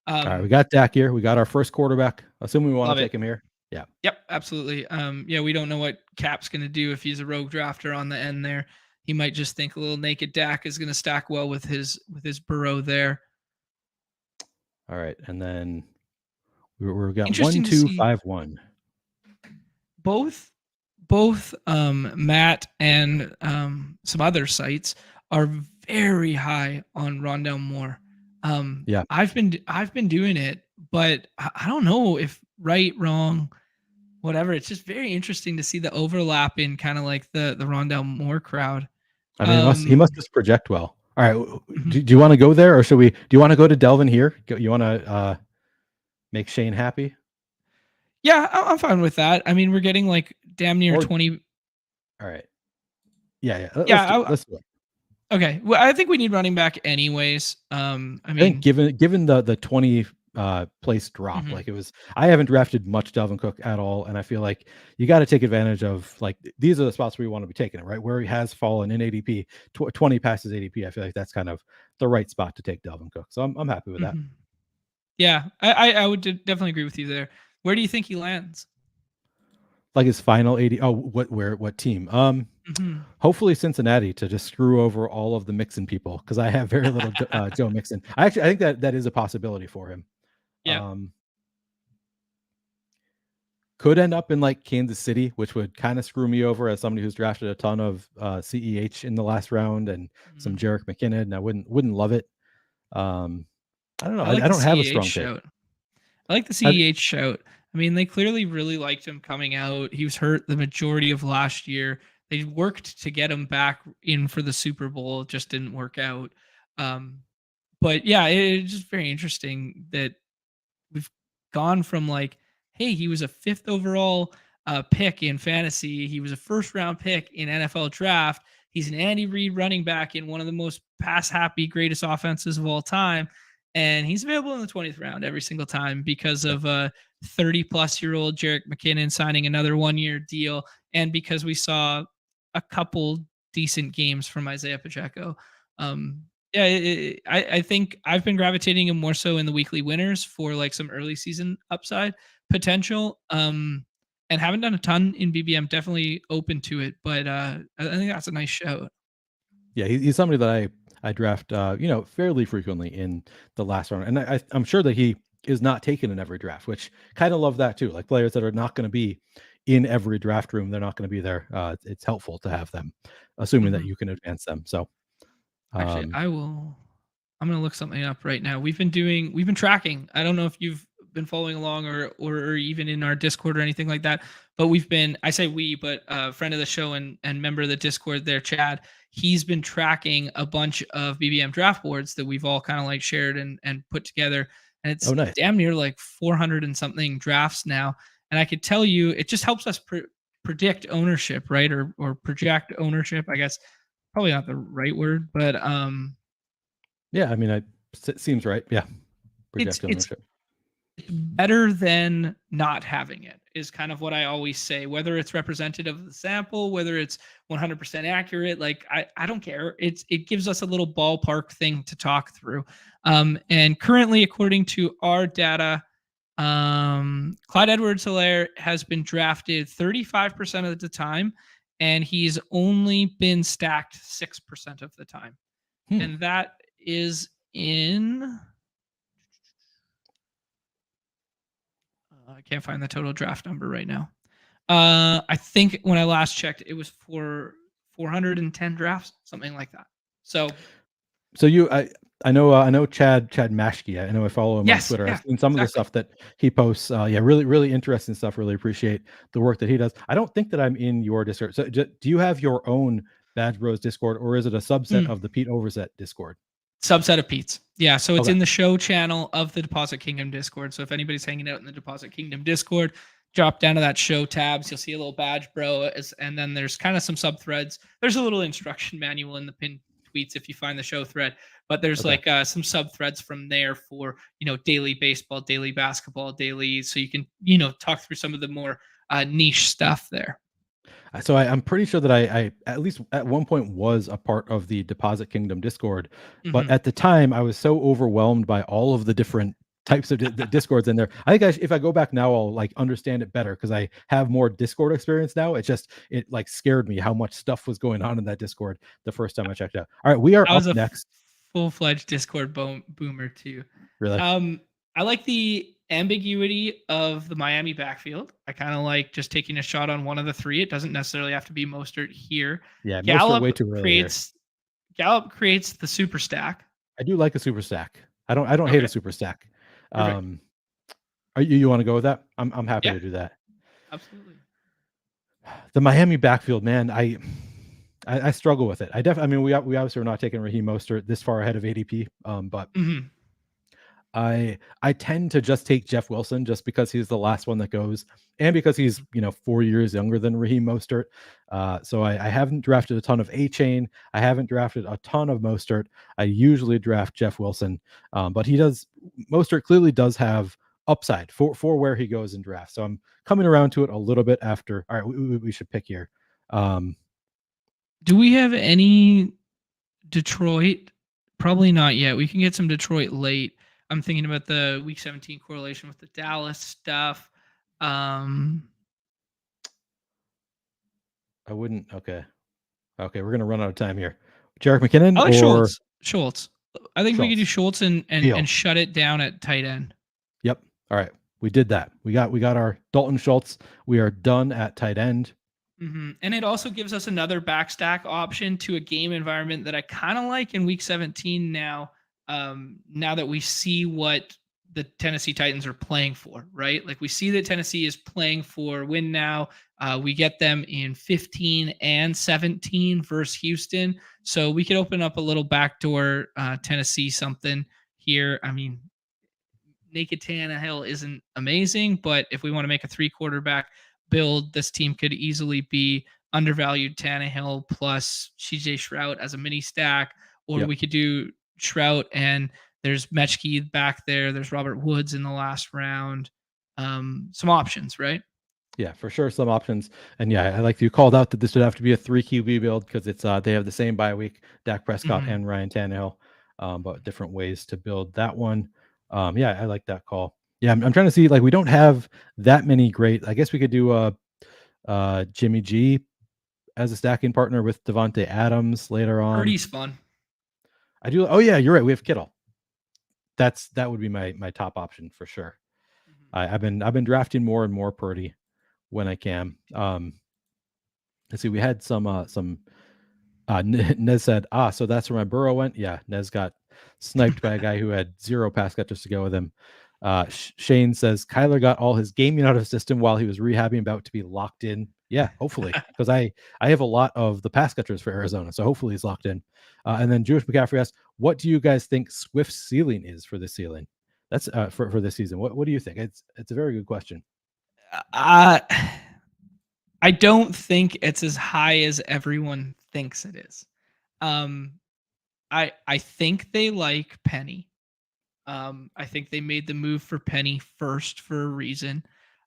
all right, we Um, got Dak here. We got our first quarterback. Assuming we want love to it. take him here. Yeah. Yep, absolutely. Yeah, we don't know what Cap's going to do if he's a rogue drafter on the end there. He might just think a little naked Dak is going to stack well with his Burrow there. All right, and then we've got one, Interesting to two, see five, one. both Matt and some other sites are very high on Rondell Moore. Yeah. I've been doing it, but I don't know if right, wrong, whatever. It's just very interesting to see the overlap in kind of like the Rondell Moore crowd. I mean, he must Um, just project well. All right. mhm. Do you want to go there, or should we? Do you want to go to Delvin here? You want to make Shane happy, Yeah, I'm fine with that. I mean, we're getting like damn near or 20. all right? Yeah. Let's do Yeah, it. Let's do it. okay. Well, I think we need running back anyways. I I think mean, given the 20 place drop, mhm, like I haven't drafted much Delvin Cook at all, and I feel like you got to take advantage of like these are the spots where you want to be taking it, right? Where he has fallen in ADP, 20 passes ADP. I feel like that's kind of the right spot to take Delvin Cook. So I'm happy with that. mhm. Yeah, I would definitely agree with you there. Where do you think he lands? Like his final 80. Oh, what team? Mhm. Hopefully Cincinnati to just screw over all of the Mixon people because I have very little Joe Mixon. I think that is a possibility for him. Yeah. Um, could end up in like Kansas City, which would kind of screw me over as somebody who's drafted a ton of CEH in the last round and some Mhm. Jerick McKinnon. And I wouldn't love it. I don't know. I I like the don't have a CEH strong take. shout. I like the Have, CEH shout. I mean, they clearly really liked him coming out. He was hurt the majority of last year. They worked to get him back in for the Super Bowl. It just didn't work out. Um, but yeah, it's just very interesting that we've gone from like, hey, he was a fifth overall pick in fantasy. He was a first round pick in NFL draft. He's an Andy Reid running back in one of the most pass happy, greatest offenses of all time. And he's available in the 20th round every single time because yeah. of a 30-plus-year-old Jerick McKinnon signing another 1-year deal. And because we saw a couple decent games from Isaiah Pacheco. Yeah, I think I've been gravitating him more so in the weekly winners for like some early season upside potential. And haven't done a ton in BBM. Definitely open to it, but I think that's a nice shout. Yeah, he's somebody that I draft, fairly frequently in the last round, and I'm sure that he is not taken in every draft, which kind of love that too. Like players that are not going to be in every draft room, they're not going to be there. It's helpful to have them, assuming that Mhm. you can advance them. So, Actually, um, I'm gonna look something up right now. We've been tracking. I don't know if you've been following along or even in our Discord or anything like that, but we've been, I say we, but a friend of the show and member of the Discord there, Chad, he's been tracking a bunch of BBM draft boards that we've all kind of like shared and put together. And oh, it's nice. damn near like 400 and something drafts now. And I could tell you, it just helps us predict ownership, right? Or project ownership, I guess. Probably not the right word, but Yeah, I mean, it seems right. Yeah, it's project it's ownership. better than not having it is kind of what I always say. Whether it's representative of the sample, whether it's 100% accurate, like I don't care. It gives us a little ballpark thing to talk through. And currently, according to our data, Clyde Edwards-Helaire has been drafted 35% of the time, and he's only been stacked 6% of the time. Hmm. And that is in I can't find the total draft number right now. I think when I last checked, it was for 410 drafts, something like that. So So I know Chad Mashke. I know I follow him on yes, Twitter. I've yeah, seen some of the exactly. stuff that he posts. Yeah, really, really interesting stuff. Really appreciate the work that he does. I don't think that I'm in your Discord. So do you have your own Badge Bros Discord, or is it a subset Mm. of the Pete Overzet Discord? Subset of Pete's. Yeah, so it's Okay, in the show channel of the Deposit Kingdom Discord. So if anybody's hanging out in the Deposit Kingdom Discord, drop down to that show tabs. You'll see a little badge, bro, and then there's kind of some sub threads. There's a little instruction manual in the pinned tweets if you find the show thread, but there's okay. like some sub threads from there for daily baseball, daily basketball, daily, so you can talk through some of the more niche stuff there. So I'm pretty sure that I at least at one point was a part of the Deposit Kingdom Discord, but Hmm. at the time I was so overwhelmed by all of the different types of the discords in there. I think if I go back now, I'll like understand it better because I have more Discord experience now. It like scared me how much stuff was going on in that Discord the first time I checked out. All right, we are I was up a next. full-fledged Discord boomer too. Really? I like the ambiguity of the Miami backfield. I kind of like just taking a shot on one of the three. It doesn't necessarily have to be Mostert here. Yeah, most are Gallup way too early here. creates Gallup creates the super stack. I do like a super stack. I don't hate a Okay, super stack. perfect. Um, you want to go with that? I'm happy Yeah, to do that. absolutely. The Miami backfield, man, I struggle with it. I mean, we obviously are not taking Raheem Mostert this far ahead of ADP, but Hmm. I tend to just take Jeff Wilson just because he's the last one that goes, and because he's 4 years younger than Raheem Mostert. So I haven't drafted a ton of A Chain. I haven't drafted a ton of Mostert. I usually draft Jeff Wilson, but Mostert clearly does have upside for where he goes in draft. So I'm coming around to it a little bit after. All right, we should pick here. Do we have any Detroit? Probably not yet. We can get some Detroit late. I'm thinking about the Week 17 correlation with the Dallas stuff. Um, I wouldn't. Okay, we're gonna run out of time here. Jarek McKinnon I like or Schultz. Schultz. I think we could do Schultz? Schultz and Deal. shut it down at tight end. Yep. All right. We did that. We got our Dalton Schultz. We are done at tight end. And it also gives us another backstack option to a game environment that I kind of like in Week 17 now. Now that we see what the Tennessee Titans are playing for, right? Like we see that Tennessee is playing for win now. We get them in 15 and 17 versus Houston. So we could open up a little backdoor Tennessee something here. I mean, naked Tannehill isn't amazing, but if we want to make a 3 quarterback build, this team could easily be undervalued Tannehill plus CJ Shrout as a mini stack, or Yep. we could do Shrout and there's Mechke back there. There's Robert Woods in the last round. Some options, right? Yeah, for sure, some options. And yeah, I like you called out that this would have to be a 3 QB build because it's they have the same bye week, Dak Prescott Mhm. and Ryan Tannehill, but different ways to build that one. Yeah, I like that call. Yeah, I'm trying to see, like, we don't have that many great. I guess we could do Jimmy G as a stacking partner with Devontae Adams later on. Purdy's fun. I do. Oh yeah, you're right. We have Kittle. That would be my top option for sure. I've been drafting more and more Purdy when I can. Let's see. We had some. Nez said, so that's where my Burrow went. Yeah, Nez got sniped by a guy who had 0 pass catchers to go with him. Shane says Kyler got all his gaming out of his system while he was rehabbing, about to be locked in. Yeah, hopefully, because I have a lot of the pass catchers for Arizona, so hopefully he's locked in. And then Jewish McCaffrey asks, what do you guys think Swift's ceiling is for this ceiling? That's for this season. What do you think? It's a very good question. Uh, I don't think it's as high as everyone thinks it is. Um, I think they like Penny. I think they made the move for Penny first for a reason.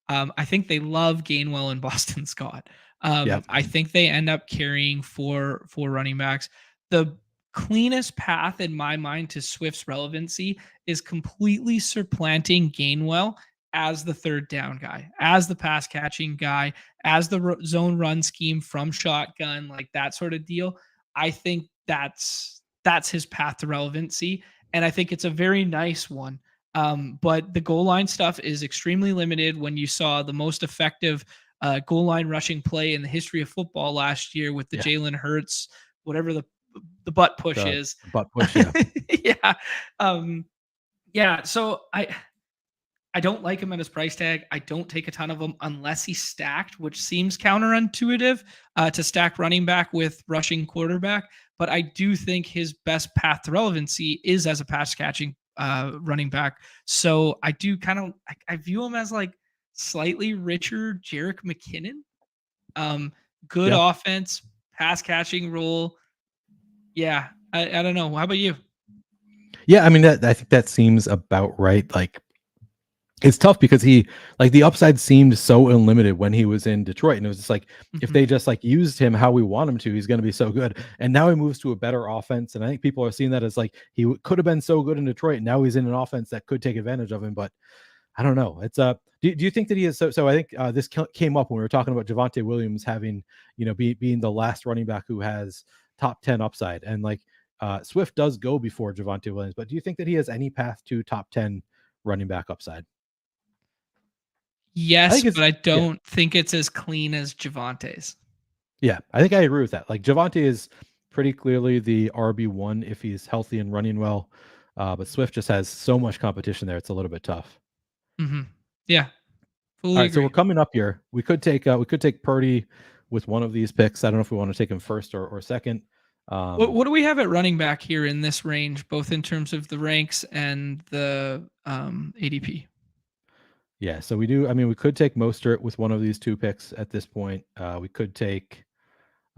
I think they love Gainwell and Boston Scott. Yeah, I think they end up carrying four running backs. The cleanest path in my mind to Swift's relevancy is completely supplanting Gainwell as the third down guy, as the pass catching guy, as the zone run scheme from shotgun, like that sort of deal. I think that's his path to relevancy, and I think it's a very nice one. But the goal line stuff is extremely limited. When you saw the most effective goal line rushing play in the history of football last year with the yeah, Jalen Hurts, whatever the butt push is. the butt push. Yeah, Yeah. Yeah. So I don't like him at his price tag. I don't take a ton of him unless he's stacked, which seems counterintuitive to stack running back with rushing quarterback. But I do think his best path to relevancy is as a pass catching running back. So I do kind of I view him as like slightly richer Jerick McKinnon. Good yeah. offense, pass catching role. Yeah, I don't know. How about you? Yeah, I mean, I think that seems about right. Like, it's tough because the upside seemed so unlimited when he was in Detroit, and it was just like, if Mhm. they just like used him how we want him to, he's going to be so good. And now he moves to a better offense, and I think people are seeing that as like he could have been so good in Detroit. And now he's in an offense that could take advantage of him, but I don't know. It's do you think that he is so? I think this came up when we were talking about Javonte Williams having, being the last running back who has top 10 upside, and like Swift does go before Javonte Williams, but do you think that he has any path to top 10 running back upside? I Yes, think it's but I yeah, don't think it's as clean as Javante's. yeah. I think I agree with that. Like Javonte is pretty clearly the RB1 if he's healthy and running well, but Swift just has so much competition there. It's a little bit tough. Mhm. Yeah, All fully right, so we're agree. coming up here. We could take Purdy with one of these picks. I don't know if we want to take him first or second. What do we have at running back here in this range, both in terms of the ranks and the ADP? Yeah, so we do. I mean, we could take Mostert with one of these two picks at this point. We could take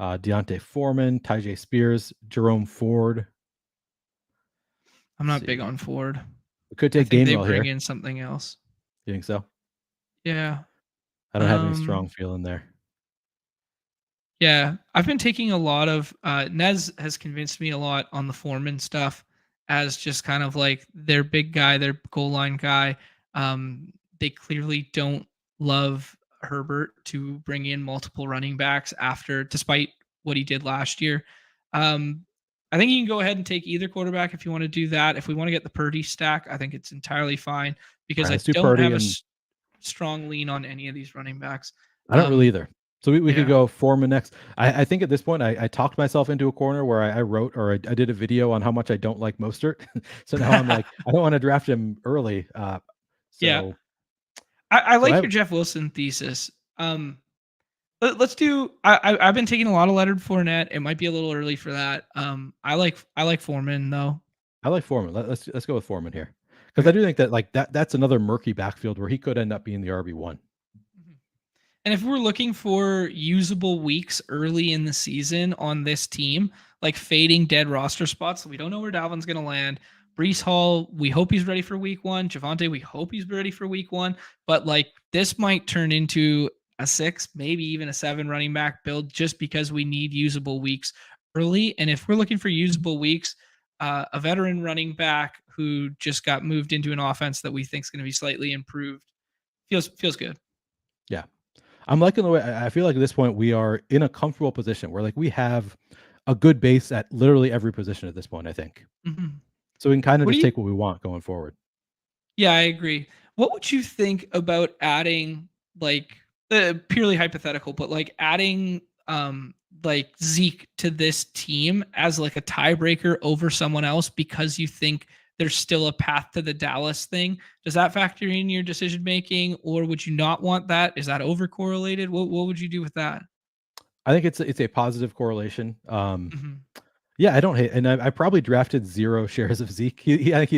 Deontay Foreman, Tyjae Spears, Jerome Ford. I'm Let's not big see. on Ford. We could I take think they Gainwell bring here. in something else. You think so? Yeah. I don't have any strong feeling there. Yeah, I've been taking a lot of Nez has convinced me a lot on the Foreman stuff as just kind of like their big guy, their goal line guy. They clearly don't love Herbert to bring in multiple running backs after, despite what he did last year. I think you can go ahead and take either quarterback if you want to do that. If we want to get the Purdy stack, I think it's entirely fine All because right, I let's do don't Purdy, have a and strong lean on any of these running backs. I don't really Um, either. So we could Yeah. go Foreman next. I think at this point I talked myself into a corner where I wrote or I did a video on how much I don't like Mostert. So now I'm like, I don't want to draft him early. Yeah. So I so I like have your Jeff Wilson thesis. Let's do. I've been taking a lot of Leonard Fournette. It might be a little early for that. I like Foreman though. I like Foreman. Let's go with Foreman here because I Okay. do think that like that's another murky backfield where he could end up being the RB1. Mhm. And if we're looking for usable weeks early in the season on this team, like fading dead roster spots, we don't know where Dalvin's going to land. Brees Hall, we hope he's ready for week one. Javante, we hope he's ready for week one. But like this might turn into a 6, maybe even a 7 running back build just because we need usable weeks early. And if we're looking for usable weeks, a veteran running back who just got moved into an offense that we think is going to be slightly improved feels good. Yeah. I'm liking the way I feel like at this point we are in a comfortable position where like we have a good base at literally every position at this point, I think. Mhm. So we can kind of What do just you take what we want going forward. Yeah, I agree. What would you think about adding like purely hypothetical, but like adding like Zeke to this team as like a tiebreaker over someone else because you think there's still a path to the Dallas thing? Does that factor in your decision making, or would you not want that? Is that over correlated? What would you do with that? I think it's a positive correlation. Mhm. Yeah, I don't hate, and I probably drafted 0 shares of Zeke. I think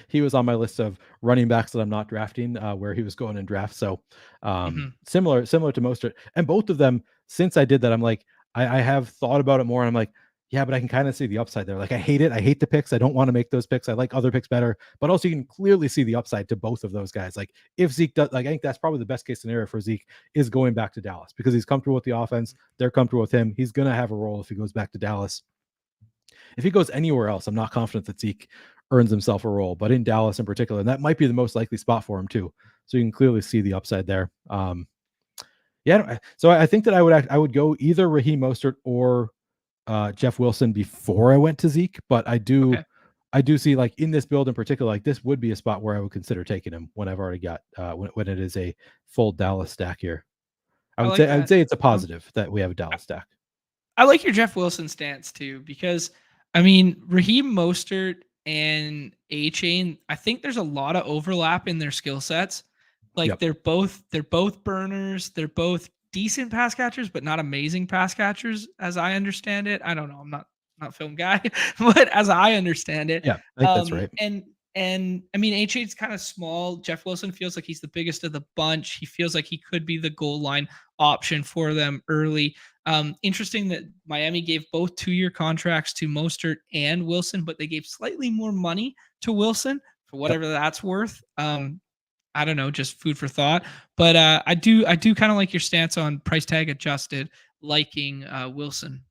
he was on my list of running backs that I'm not drafting, where he was going in draft. So, Mhm. similar to Mostert, and both of them. Since I did that, I'm like, I have thought about it more, and I'm like, yeah, but I can kind of see the upside there. Like, I hate it. I hate the picks. I don't want to make those picks. I like other picks better, but also you can clearly see the upside to both of those guys. Like, if Zeke does, like, I think that's probably the best case scenario for Zeke is going back to Dallas because he's comfortable with the offense. They're comfortable with him. He's gonna have a role if he goes back to Dallas. If he goes anywhere else, I'm not confident that Zeke earns himself a role, but in Dallas in particular, and that might be the most likely spot for him too. So you can clearly see the upside there. Yeah, so I think that I would go either Raheem Mostert or Jeff Wilson before I went to Zeke, but Okay. I do see like in this build in particular, like this would be a spot where I would consider taking him when I've already got when it is a full Dallas stack here. I like I would that. say it's a Um, positive that we have a Dallas stack. I like your Jeff Wilson stance too, because I mean Raheem Mostert and A Chain, I think there's a lot of overlap in their skill sets. Like Yep. they're both burners, they're both decent pass catchers, but not amazing pass catchers, as I understand it. I don't know. I'm not a film guy, but as I understand it, Yeah, I think that's right. and I mean H8's kind of small. Jeff Wilson feels like he's the biggest of the bunch. He feels like he could be the goal line option for them early. Interesting that Miami gave both 2-year contracts to Mostert and Wilson, but they gave slightly more money to Wilson for Yep. whatever that's worth. I don't know, just food for thought. But I do kind of like your stance on price tag adjusted, liking Wilson.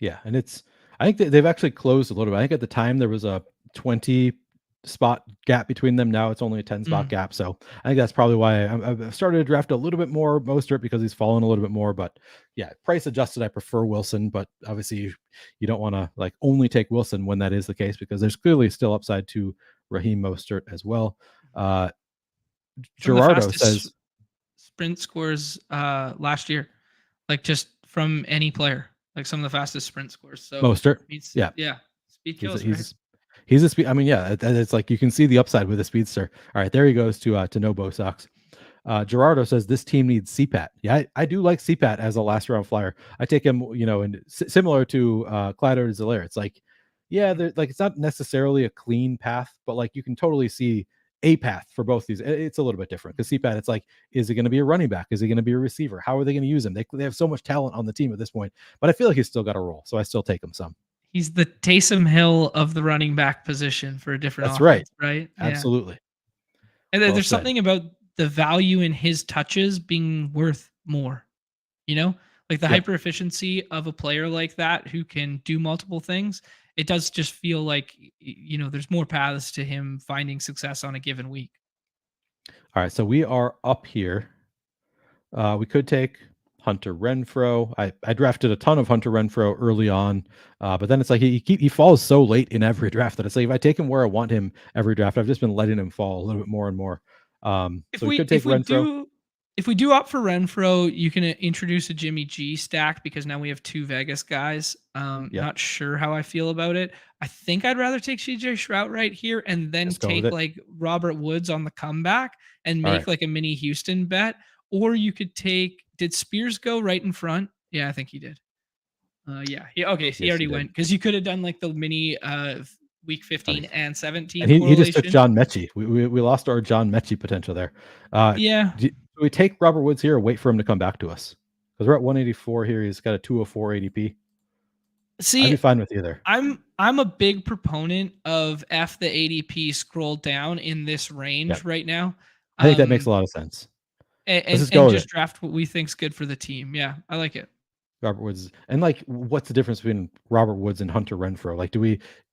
Yeah, and I think they've actually closed a little bit. I think at the time there was a 20 spot gap between them. Now it's only a 10 spot Mm, gap. So I think that's probably why I've started to draft a little bit more Mostert because he's fallen a little bit more. But yeah, price adjusted, I prefer Wilson. But obviously, you don't want to like only take Wilson when that is the case because there's clearly still upside to Raheem Mostert as well. Uh, some of the Gerardo fastest says sprint scores last year, like just from any player, like some of the fastest sprint scores. So Mostert. means Yeah, yeah, speed he's a, kills, right? he's he's a speed. I mean, yeah, it's like you can see the upside with a speedster. All right, there he goes to no Bo Sox. Gerardo says this team needs CPAT. Yeah, I do like CPAT as a last round flyer. I take him, and similar to Clyde Zeller. It's like, yeah, Mhm. like it's not necessarily a clean path, but like you can totally see a path for both these. It's a little bit different because CPAT, it's like, is it going to be a running back? Is he going to be a receiver? How are they going to use him? They have so much talent on the team at this point, but I feel like he's still got a role, so I still take him some. He's the Taysom Hill of the running back position for a different That's right. offense, right? Yeah. Absolutely. And Well there's said. something about the value in his touches being worth more, you know? Like the Yep. hyper efficiency of a player like that who can do multiple things, it does just feel like there's more paths to him finding success on a given week. All right. So we are up here. We could take Hunter Renfro. I drafted a ton of Hunter Renfro early on, but then it's like he falls so late in every draft that it's like if I take him where I want him every draft, I've just been letting him fall a little bit more and more. If So we we could take if we Renfro. do If we do opt for Renfro, you can introduce a Jimmy G stack because now we have 2 Vegas guys. Yep. Not sure how I feel about it. I think I'd rather take CJ Stroud right here and then Just go with take it. like Robert Woods on the comeback and All make right. like a mini Houston bet. Or you could take, did Spears go right in front? Yeah, I think he did. Yeah. Okay. So he Yes, already you did. went because you could have done like the mini week Oh, 15 and 17 and he just took correlation. John Mechie. We lost our John Mechie potential there. Yeah. Do we take Robert Woods here or wait for him to come back to us? Because we're at 184 here. He's got a 204 ADP. I'd be See, fine with either. I'm a big proponent of F the ADP scroll down in this Yeah, range right now. I think that makes a lot of sense. Let's just go And with just it. draft what we think's good for the team. Yeah, I like it. Robert Woods. And like, what's the difference between Robert Woods and Hunter Renfro? Like,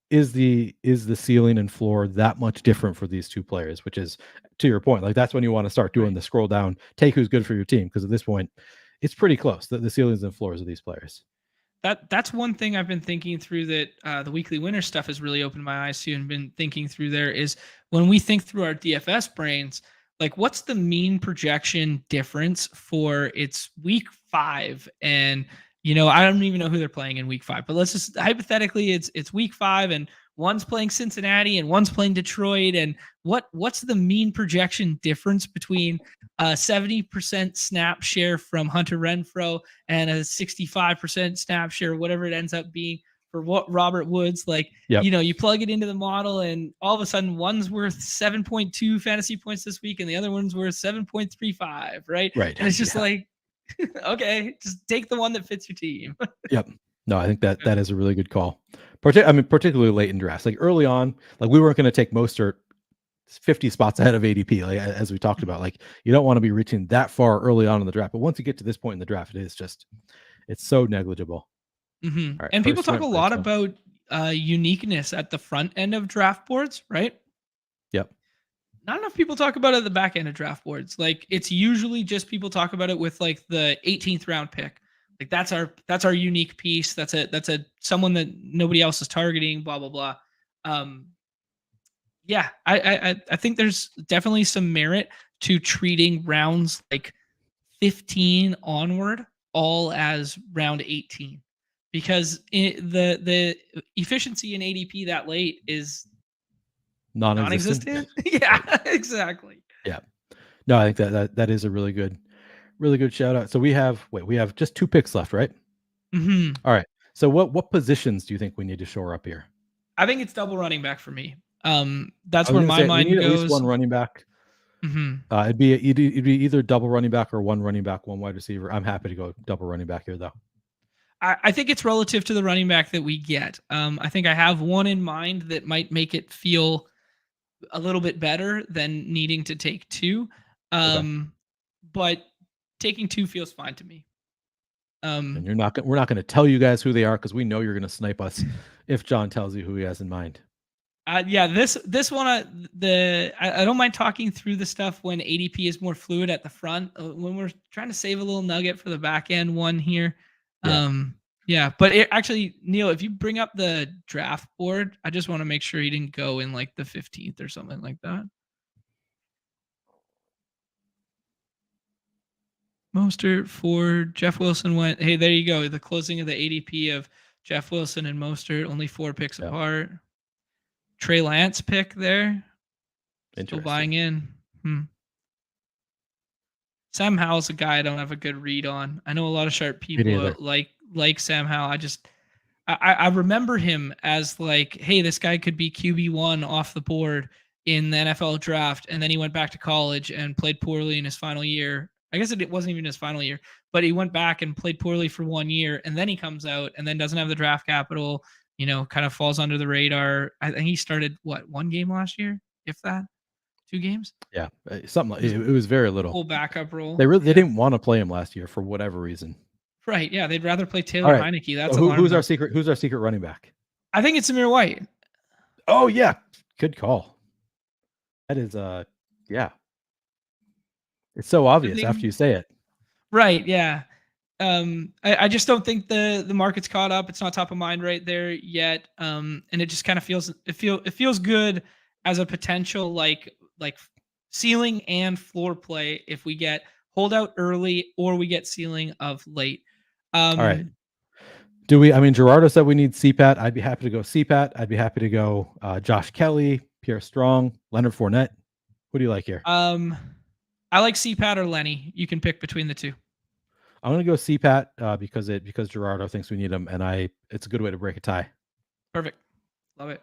is the ceiling and floor that much different for these two players? Which is, to your point, like that's when you want to start doing Right. the scroll down, take who's good for your team, because at this point, it's pretty close. The ceilings and floors of these players. That's one thing I've been thinking through that the weekly winner stuff has really opened my eyes to and been thinking through there is when we think through our DFS brains, like what's the mean projection difference for it's week 5 and I don't even know who they're playing in week 5, but let's just hypothetically it's week 5 and one's playing Cincinnati and one's playing Detroit and what's the mean projection difference between a 70% snap share from Hunter Renfro and a 65% snap share, whatever it ends up being for what Robert Woods, like, Yep. you plug it into the model and all of a sudden one's worth 7.2 fantasy points this week and the other one's worth 7.35, right? Right. And it's just Yeah. like, okay, just take the one that fits your team. Yep. No, I think that is a really good call. Particularly late in drafts. Like early on, like we weren't going to take Mostert 50 spots ahead of ADP, like as we talked about. Like you don't want to be reaching that far early on in the draft. But once you get to this point in the draft, it's so negligible. Mm-hmm. All right. And people First talk a went right. lot So, about uniqueness at the front end of draft boards, right? yep. Not enough people talk about it at the back end of draft boards. Like it's usually just people talk about it with like the 18th round pick. Like that's our unique piece. That's a someone that nobody else is targeting. Blah blah blah. Yeah, I think there's definitely some merit to treating rounds like 15 onward all as round 18 because the efficiency in ADP that late is Non-existent. non-existent. Yeah, exactly. Yeah. No, I think that is a really good shout out. So we have just 2 picks left, right? Mm-hmm. All right. So what positions do you think we need to shore up here? I think it's double running back for me. That's I was where gonna my say we mind need at least goes. one running back. Mm-hmm. It'd be either double running back or one running back, one wide receiver. I'm happy to go double running back here, though. I think it's relative to the running back that we get. I think I have one in mind that might make it feel a little bit better than needing to take 2. But taking 2 feels fine to me. And we're not going to tell you guys who they are because we know you're going to snipe us if John tells you who he has in mind. Yeah, this one, I don't mind talking through the stuff when ADP is more fluid at the front. When we're trying to save a little nugget for the back end one here. Yeah, but actually, Neil, if you bring up the draft board, I just want to make sure he didn't go in like the 15th or something like that. Mostert for Jeff Wilson went. Hey, there you go. The closing of the ADP of Jeff Wilson and Mostert, only 4 picks apart. Trey Lance pick there. Still buying in. Sam Howell's a guy I don't have a good read on. I know a lot of sharp people like Sam Howell. I remember him as like, hey, this guy could be QB1 off the board in the NFL draft, and then he went back to college and played poorly in his final year. I guess it wasn't even his final year, but he went back and played poorly for 1 year, and then he comes out and then doesn't have the draft capital, kind of falls under the radar. I think he started, 1 game last year, if that? 2 games? Yeah, something like it was very little. Full backup role. They didn't want to play him last year for whatever reason. Right, yeah, they'd rather play Taylor Heineke. That's so who's our secret running back? I think it's Amir White. Oh yeah, good call. That is yeah. It's so obvious after you say it. Right, yeah. I just don't think the market's caught up. It's not top of mind right there yet. And it just kind of feels good as a potential like ceiling and floor play if we get hold out early or we get ceiling of late. All right. Do we? I mean, Gerardo said we need CPAT. I'd be happy to go CPAT. I'd be happy to go Josh Kelly, Pierre Strong, Leonard Fournette. What do you like here? I like CPAT or Lenny. You can pick between the two. I'm gonna go CPAT because Gerardo thinks we need him, and it's a good way to break a tie. Perfect. Love it.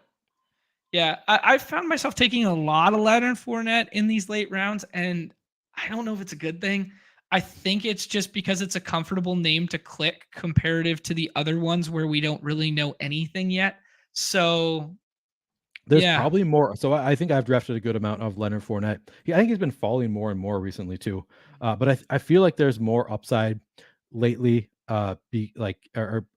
Yeah, I found myself taking a lot of Leonard Fournette in these late rounds, and I don't know if it's a good thing. I think it's just because it's a comfortable name to click comparative to the other ones where we don't really know anything yet. So there's probably more. So I think I've drafted a good amount of Leonard Fournette. I think he's been falling more and more recently too. But I feel like there's more upside lately. Or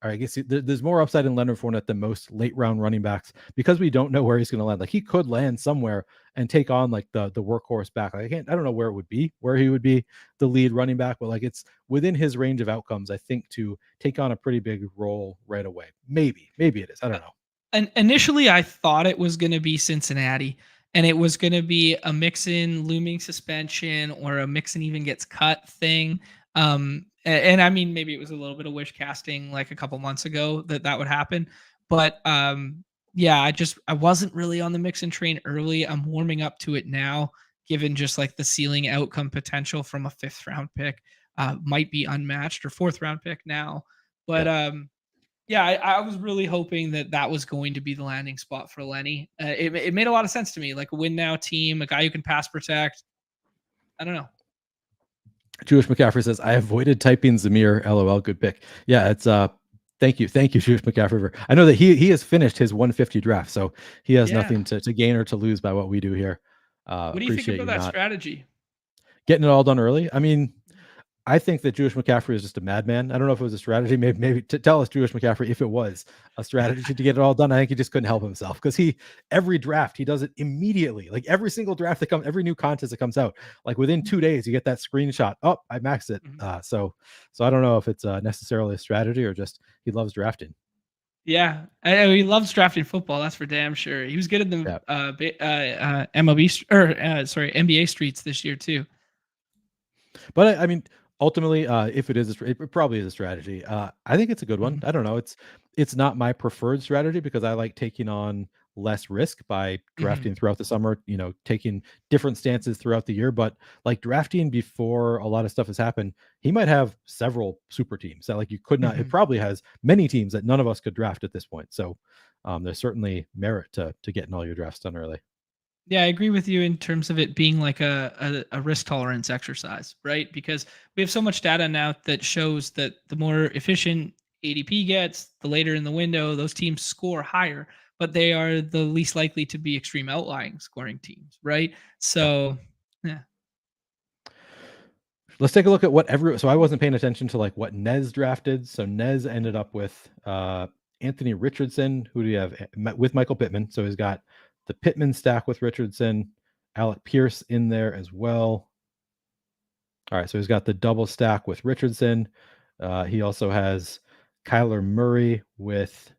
I guess there's more upside in Leonard Fournette than most late round running backs because we don't know where he's going to land. Like he could land somewhere and take on like the workhorse back. Like, I don't know where he would be the lead running back, but like it's within his range of outcomes, I think, to take on a pretty big role right away. Maybe it is. I don't know. And initially I thought it was going to be Cincinnati and it was going to be a Mixon looming suspension or a Mixon even gets cut thing. And I mean, maybe it was a little bit of wish casting like a couple months ago that would happen. But yeah, I wasn't really on the Mixon train early. I'm warming up to it now, given just like the ceiling outcome potential from a 5th round pick might be unmatched, or 4th round pick now. But yeah, I was really hoping that was going to be the landing spot for Lenny. It made a lot of sense to me, like a win now team, a guy who can pass protect. I don't know. Jewish McCaffrey says, I avoided typing Zamir. LOL. Good pick. Yeah, it's thank you, Jewish McCaffrey. I know that he has finished his 150 draft, so he has nothing to gain or to lose by what we do here. What do you think about that strategy? Getting it all done early. I mean, I think that Jewish McCaffrey is just a madman. I don't know if it was a strategy. Maybe to tell us, Jewish McCaffrey, if it was a strategy to get it all done. I think he just couldn't help himself because every draft he does it immediately. Like every single draft that comes, every new contest that comes out, like within 2 days, you get that screenshot. Oh, I maxed it. So I don't know if it's necessarily a strategy or just he loves drafting. Yeah, he loves drafting football. That's for damn sure. He was good in the MLB NBA streets this year too. But I mean, ultimately, if it is, it probably is a strategy. I think it's a good one. I don't know. It's not my preferred strategy because I like taking on less risk by drafting throughout the summer, taking different stances throughout the year. But like drafting before a lot of stuff has happened, he might have several super teams that like you could not, it probably has many teams that none of us could draft at this point. So there's certainly merit to getting all your drafts done early. Yeah, I agree with you in terms of it being like a risk tolerance exercise, right? Because we have so much data now that shows that the more efficient ADP gets, the later in the window, those teams score higher, but they are the least likely to be extreme outlying scoring teams, right? So, yeah. Let's take a look at so I wasn't paying attention to like what Nez drafted. So Nez ended up with Anthony Richardson, who do you have with Michael Pittman? So he's got the Pittman stack with Richardson, Alec Pierce in there as well. All right, so he's got the double stack with Richardson. He also has Kyler Murray with.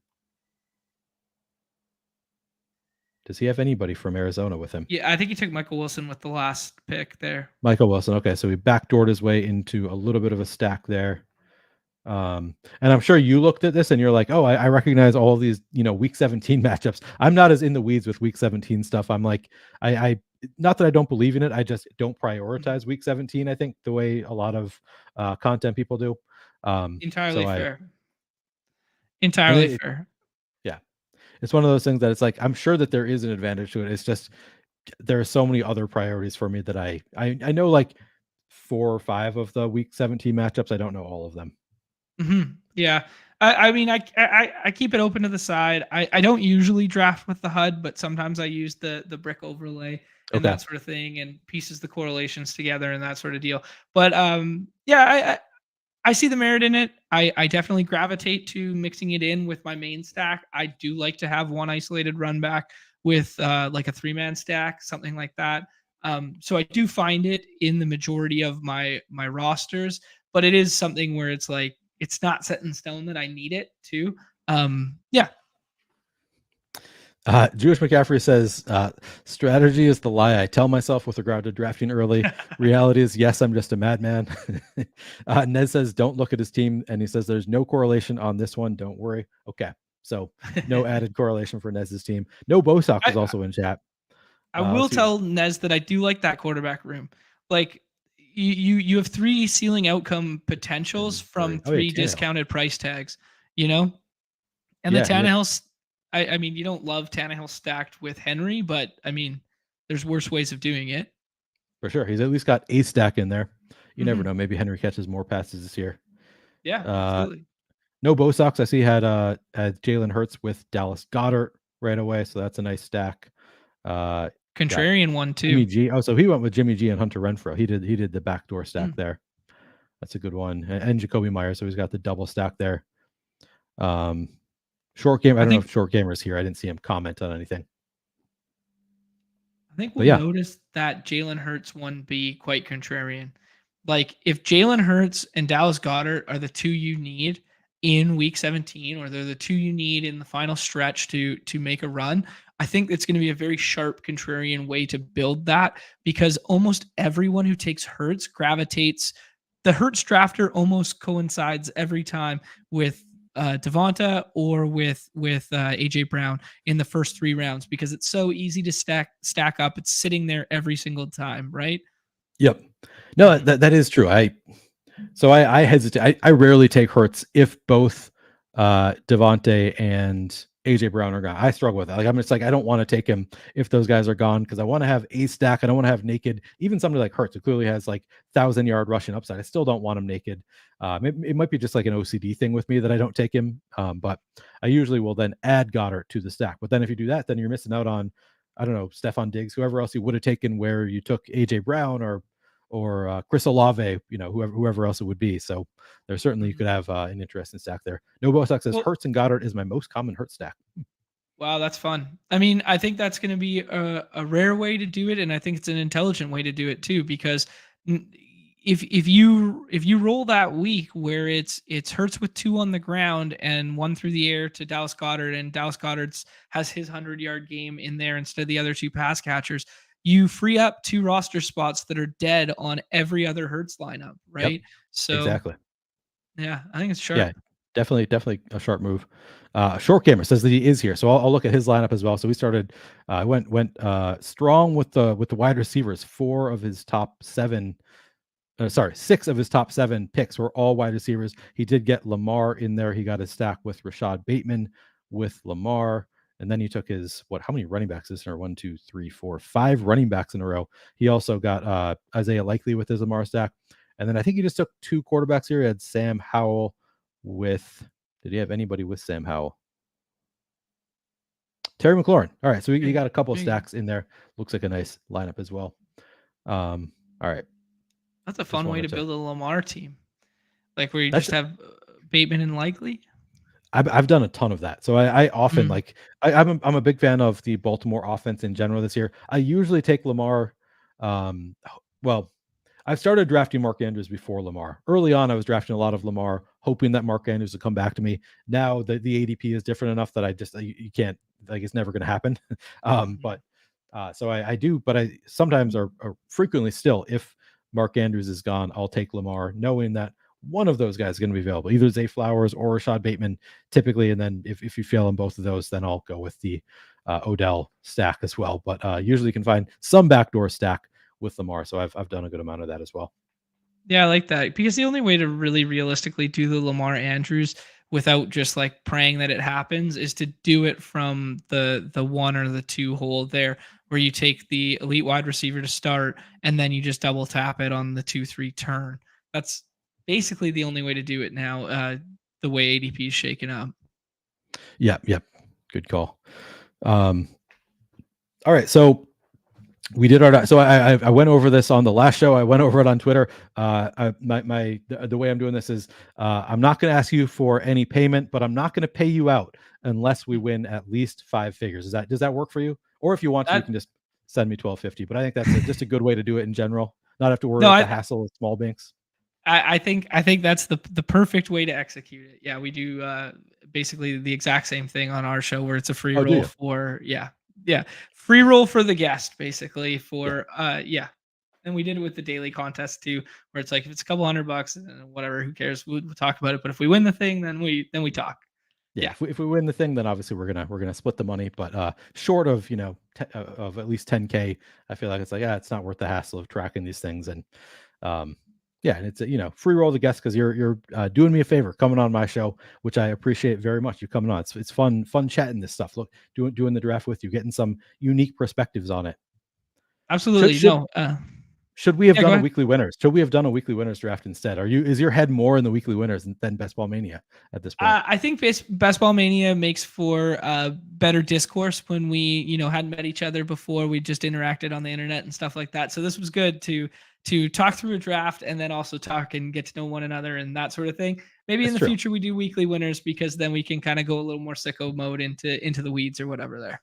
Does he have anybody from Arizona with him? Yeah, I think he took Michael Wilson with the last pick there. Michael Wilson. Okay, so he backdoored his way into a little bit of a stack there. And I'm sure you looked at this and you're like, oh, I recognize all these, week 17 matchups. I'm not as in the weeds with week 17 stuff. I'm like, I not that I don't believe in it. I just don't prioritize week 17. I think the way a lot of content people do. Entirely fair. Entirely fair. Yeah. It's one of those things that it's like, I'm sure that there is an advantage to it. It's just, there are so many other priorities for me that I know like 4 or 5 of the week 17 matchups. I don't know all of them. Yeah. I mean, I keep it open to the side. I don't usually draft with the HUD, but sometimes I use the brick overlay and that sort of thing and pieces the correlations together and that sort of deal. But yeah, I see the merit in it. I definitely gravitate to mixing it in with my main stack. I do like to have one isolated run back with like a 3-man stack, something like that. So I do find it in the majority of my rosters, but it is something where it's like, it's not set in stone that I need it to. Yeah. Jewish McCaffrey says, strategy is the lie I tell myself with regard to drafting early. Reality is, yes, I'm just a madman. Ned says, don't look at his team. And he says, there's no correlation on this one. Don't worry. Okay. So no added correlation for Nez's team. No Bosox is I, also in chat. I will Let's see. tell Nez that I do like that quarterback room. Like you have three ceiling outcome potentials from Oh, yeah, three Tannehill. discounted price tags, you know? And Yeah, the Tannehill's, I mean, you don't love Tannehill stacked with Henry, but I mean, there's worse ways of doing it. for sure. He's at least got a stack in there. You never Mhm. know. Maybe Henry catches more passes this year. Yeah, absolutely. No Bosox. I see had Jalen Hurts with Dallas Goddard right away, so that's a nice stack. Got Contrarian one Jimmy too. G. Oh, so he went with Jimmy G and Hunter Renfro. He did the backdoor stack Mm. there. That's a good one. And Jacoby Myers, so he's got the double stack there. Short game. I I don't know think if short gamer's here. I didn't see him comment on anything. I think But we'll yeah, notice that Jalen Hurts one be quite contrarian. Like if Jalen Hurts and Dallas Goddard are the two you need in week 17, or they're the two you need in the final stretch to make a run, I think it's going to be a very sharp contrarian way to build that, because almost everyone who takes Hurts gravitates. The Hurts drafter almost coincides every time with Devonta or with AJ Brown in the first 3 rounds, because it's so easy to stack up. It's sitting there every single time, right? yep. No, Mhm. that is true. I hesitate. I rarely take Hurts if both Devontae and AJ Brown are gone. I struggle with that. Like I'm just like I don't want to take him if those guys are gone, because I want to have a stack. I don't want to have naked. Even somebody like Hurts, who clearly has like 1,000-yard rushing upside, I still don't want him naked. It might be just like an OCD thing with me that I don't take him. But I usually will then add Goddard to the stack. But then if you do that, then you're missing out on, I don't know, Stephon Diggs, whoever else you would have taken where you took AJ Brown or Chris Olave, whoever else it would be. So there certainly you Mhm. could have an interesting stack there. No Bosox says Well, Hurts and Goddard is my most common Hurts stack. wow, that's fun. I mean, I think that's going to be a rare way to do it, and I think it's an intelligent way to do it too. Because if you roll that week where it's Hurts with 2 on the ground and 1 through the air to Dallas Goddard, and Dallas Goddard's has his 100-yard game in there instead of the other 2 pass catchers, you free up 2 roster spots that are dead on every other Hurts lineup, Yep, right? So exactly. yeah, I think it's Yeah, sharp. definitely a sharp move. Short Gamer says that he is here, so I'll look at his lineup as well. So we started, went strong with the wide receivers. 6 of his top 7 picks were all wide receivers. He did get Lamar in there. He got his stack with Rashad Bateman with Lamar. And then he took his, how many running backs is there? 1, 2, 3, 4, 5 running backs in a row. He also got Isaiah Likely with his Lamar stack. And then I think he just took 2 quarterbacks here. He had Sam Howell with, did he have anybody with Sam Howell? Terry McLaurin. All right. So he got a couple of There you go. stacks in there. Looks like a nice lineup as well. All right. That's a Just fun way wanted to to, build a Lamar team, like where you that's just have Bateman and Likely. I've done a ton of that. So I often Mm. like I'm a big fan of the Baltimore offense in general this year. I usually take Lamar. Well, I've started drafting Mark Andrews before Lamar. Early on, I was drafting a lot of Lamar, hoping that Mark Andrews would come back to me. Now the ADP is different enough that I just you can't, like, it's never going to happen. Mhm. So I do, but I sometimes are frequently still, if Mark Andrews is gone, I'll take Lamar, knowing that one of those guys is going to be available, either Zay Flowers or Rashad Bateman, typically. And then if you fail in both of those, then I'll go with the Odell stack as well. But usually you can find some backdoor stack with Lamar. So I've done a good amount of that as well. Yeah, I like that, because the only way to really realistically do the Lamar Andrews without just like praying that it happens is to do it from the 1 or the 2 hole there, where you take the elite wide receiver to start and then you just double tap it on the 2-3 turn. That's basically the only way to do it now. The way ADP is shaken up. Yep. Good call. All right. So we did our, so I went over this on the last show. I went over it on Twitter. The way I'm doing this is I'm not going to ask you for any payment, but I'm not going to pay you out unless we win at least 5 figures. Does that work for you? Or if you want to, you That can just send me 12.50. But I think that's just a good way to do it in general. Not have to worry no, about the I hassle of small banks. I think that's the perfect way to execute it. Yeah, we do basically the exact same thing on our show where it's a free Oh, do roll you? for yeah, free roll for the guest basically Yeah. for yeah. And we did it with the daily contest too, where it's like if it's a couple $100, whatever, who cares? We'll talk about it. But if we win the thing, then we talk. Yeah, Yeah. if we win the thing, then obviously we're gonna split the money. But short of of at least 10K, I feel like it's like it's not worth the hassle of tracking these things. And um, yeah, and it's a, free roll the guest because you're doing me a favor coming on my show, which I appreciate very much. You coming on, it's fun chatting this stuff. Look, doing the draft with you, getting some unique perspectives on it. Should Absolutely. should No. should we have Yeah, go done a ahead. weekly winners? Should we have done a weekly winners draft instead? Is your head more in the weekly winners than Best Ball Mania at this point? I think Best Ball Mania makes for better discourse when we, hadn't met each other before. We just interacted on the internet and stuff like that. So this was good to talk through a draft and then also talk and get to know one another and that sort of thing. Maybe in That's the true. future we do weekly winners because then we can kind of go a little more sicko mode into the weeds or whatever there.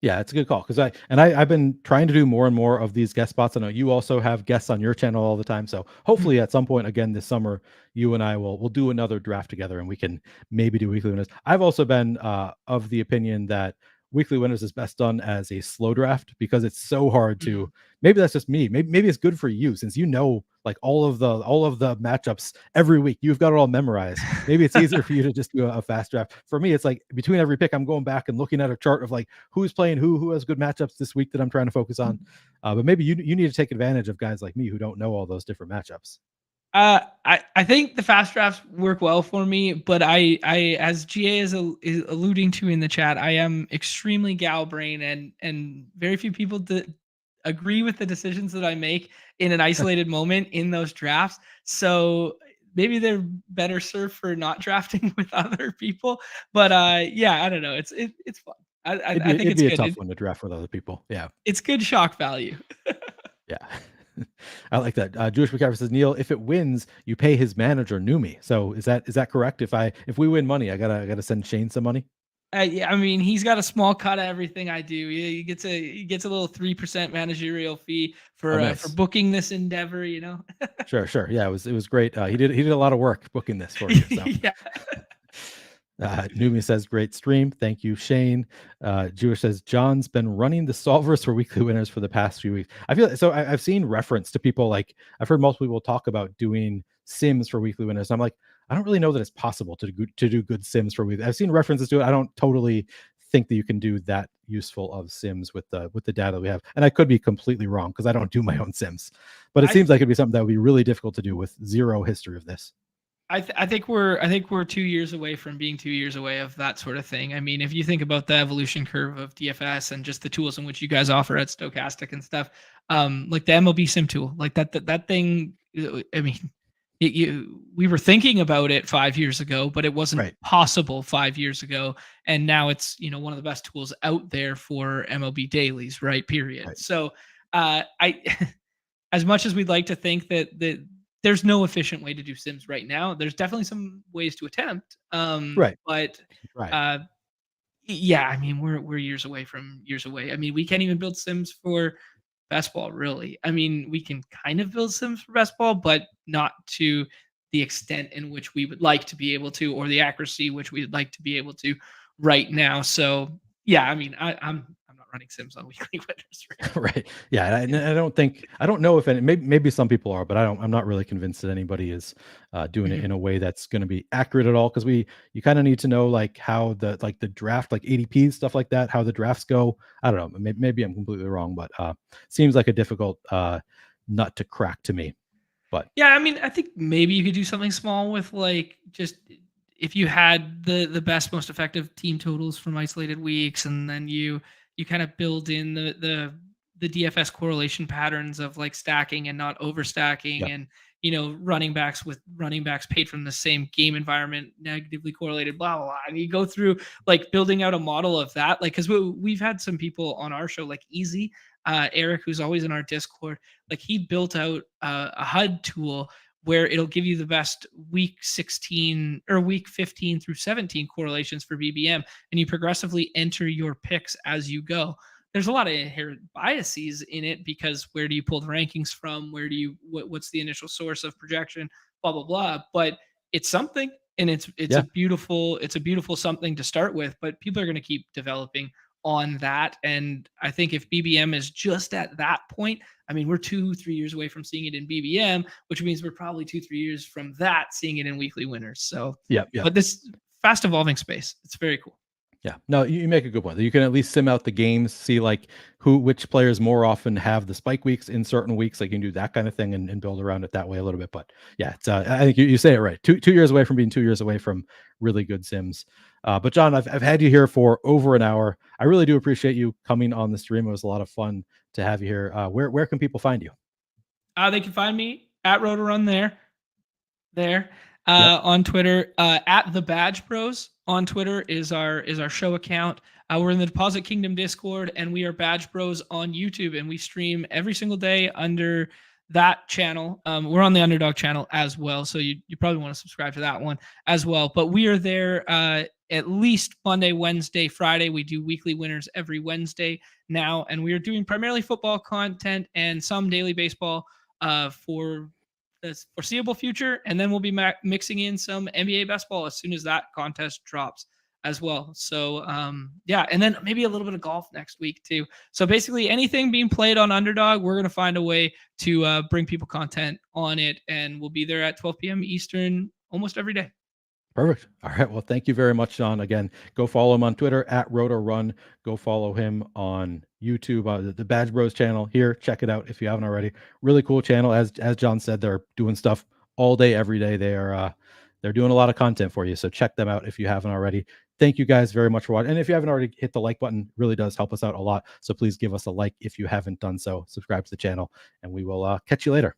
Yeah, it's a good call because I've been trying to do more and more of these guest spots. I know you also have guests on your channel all the time. So Mhm. hopefully at some point again this summer, you and I will do another draft together and we can maybe do weekly winners. I've also been of the opinion that weekly winners is best done as a slow draft because it's so hard to. Mhm. Maybe that's just me. Maybe it's good for you since like all of the matchups every week. You've got it all memorized. Maybe it's easier for you to just do a fast draft. For me, it's like between every pick, I'm going back and looking at a chart of like who's playing who has good matchups this week that I'm trying to focus on. But maybe you need to take advantage of guys like me who don't know all those different matchups. I think the fast drafts work well for me, but I as GA is alluding to in the chat, I am extremely gal brain and very few people agree with the decisions that I make in an isolated moment in those drafts. So maybe they're better served for not drafting with other people. But yeah, I don't know. It's fun. I think It'd it's be a good. tough one to draft with other people. Yeah, It's good shock value. yeah. I like that. Jewish McCaffrey says, Neil, if it wins, you pay his manager Numi. So is that correct? If we win money, I gotta send Shane some money. Yeah, I mean, he's got a small cut of everything I do. He gets a little 3% managerial fee Oh, for nice. booking this endeavor. You know. Sure. Yeah, it was great. He did a lot of work booking this for you. So Yeah. Numi says, great stream. Thank you, Shane. Jewish says, John's been running the solvers for weekly winners for the past few weeks. I feel so. I've seen reference to people like I've heard multiple people talk about doing sims for weekly winners. And I'm like, I don't really know that it's possible to do good sims for weekly. I've seen references to it. I don't totally think that you can do that useful of sims with the data we have. And I could be completely wrong because I don't do my own sims. But it I seems like it'd be something that would be really difficult to do with zero history of this. I think we're 2 years away from being 2 years away of that sort of thing. I mean, if you think about the evolution curve of DFS and just the tools in which you guys offer at Stochastic and stuff, like the MLB Sim tool, like that thing. I mean, we were thinking about it 5 years ago, but it wasn't Right. possible 5 years ago, and now it's one of the best tools out there for MLB dailies, right? Period. Right. So, I as much as we'd like to think that there's no efficient way to do sims right now, there's definitely some ways to attempt. Right. But Right. uh, yeah, I mean, we're years away from years away. I mean, we can't even build sims for best ball, really. I mean, we can kind of build sims for best ball, but not to the extent in which we would like to be able to, or the accuracy which we'd like to be able to right now. So yeah, I mean, I'm not running sims on weekly winners right now. Right. Yeah. And I don't know if any, maybe some people are, but I'm not really convinced that anybody is doing it Mhm. in a way that's going to be accurate at all. Cause you kind of need to know like how the draft, like ADP, stuff like that, how the drafts go. I don't know. Maybe I'm completely wrong, but seems like a difficult nut to crack to me. But Yeah, I mean, I think maybe you could do something small with like just if you had the best, most effective team totals from isolated weeks, and then you kind of build in the DFS correlation patterns of like stacking and not overstacking, yeah, and running backs with running backs paid from the same game environment negatively correlated, blah blah blah. And you go through like building out a model of that, like because we've had some people on our show like Easy, Eric, who's always in our Discord, like he built out a HUD tool where it'll give you the best week 16 or week 15 through 17 correlations for BBM, and you progressively enter your picks as you go. there's a lot of inherent biases in it, because where do you pull the rankings from? Where do you what's the initial source of projection? Blah blah blah. But it's something, and Yeah. it's a beautiful something to start with. But people are going to keep developing on that, and I think if BBM is just at that point, I mean, we're 2-3 years away from seeing it in BBM, which means we're probably 2-3 years from that seeing it in weekly winners. So, Yeah. Yeah. but this fast evolving space, it's very cool. Yeah, no, you make a good point. You can at least sim out the games, see like which players more often have the spike weeks in certain weeks. Like you can do that kind of thing and build around it that way a little bit. But yeah, it's I think you say it right. 2 years away from being 2 years away from really good sims. But John, I've had you here for over an hour. I really do appreciate you coming on the stream. It was a lot of fun to have you here. Where can people find you? They can find me at Rotorun there Yep. on Twitter. At the Badge Bros on Twitter is our show account. We're in the Deposit Kingdom Discord, and we are Badge Bros on YouTube, and we stream every single day under that channel. We're on the Underdog channel as well, so you probably want to subscribe to that one as well. But we are there at least Monday, Wednesday, Friday. We do weekly winners every Wednesday now, and we are doing primarily football content and some daily baseball for the foreseeable future, and then we'll be mixing in some NBA basketball as soon as that contest drops as well. So yeah, and then maybe a little bit of golf next week too. So basically anything being played on Underdog, we're going to find a way to bring people content on it, and we'll be there at 12 p.m. Eastern almost every day. Perfect. All right. Well, thank you very much, John. Again, go follow him on Twitter at RotoRun. Go follow him on YouTube, the Badge Bros channel here. Check it out if you haven't already. Really cool channel. As John said, they're doing stuff all day, every day. They're doing a lot of content for you. So check them out if you haven't already. Thank you guys very much for watching. And if you haven't already hit the like button, really does help us out a lot. So please give us a like if you haven't done so. Subscribe to the channel, and we will catch you later.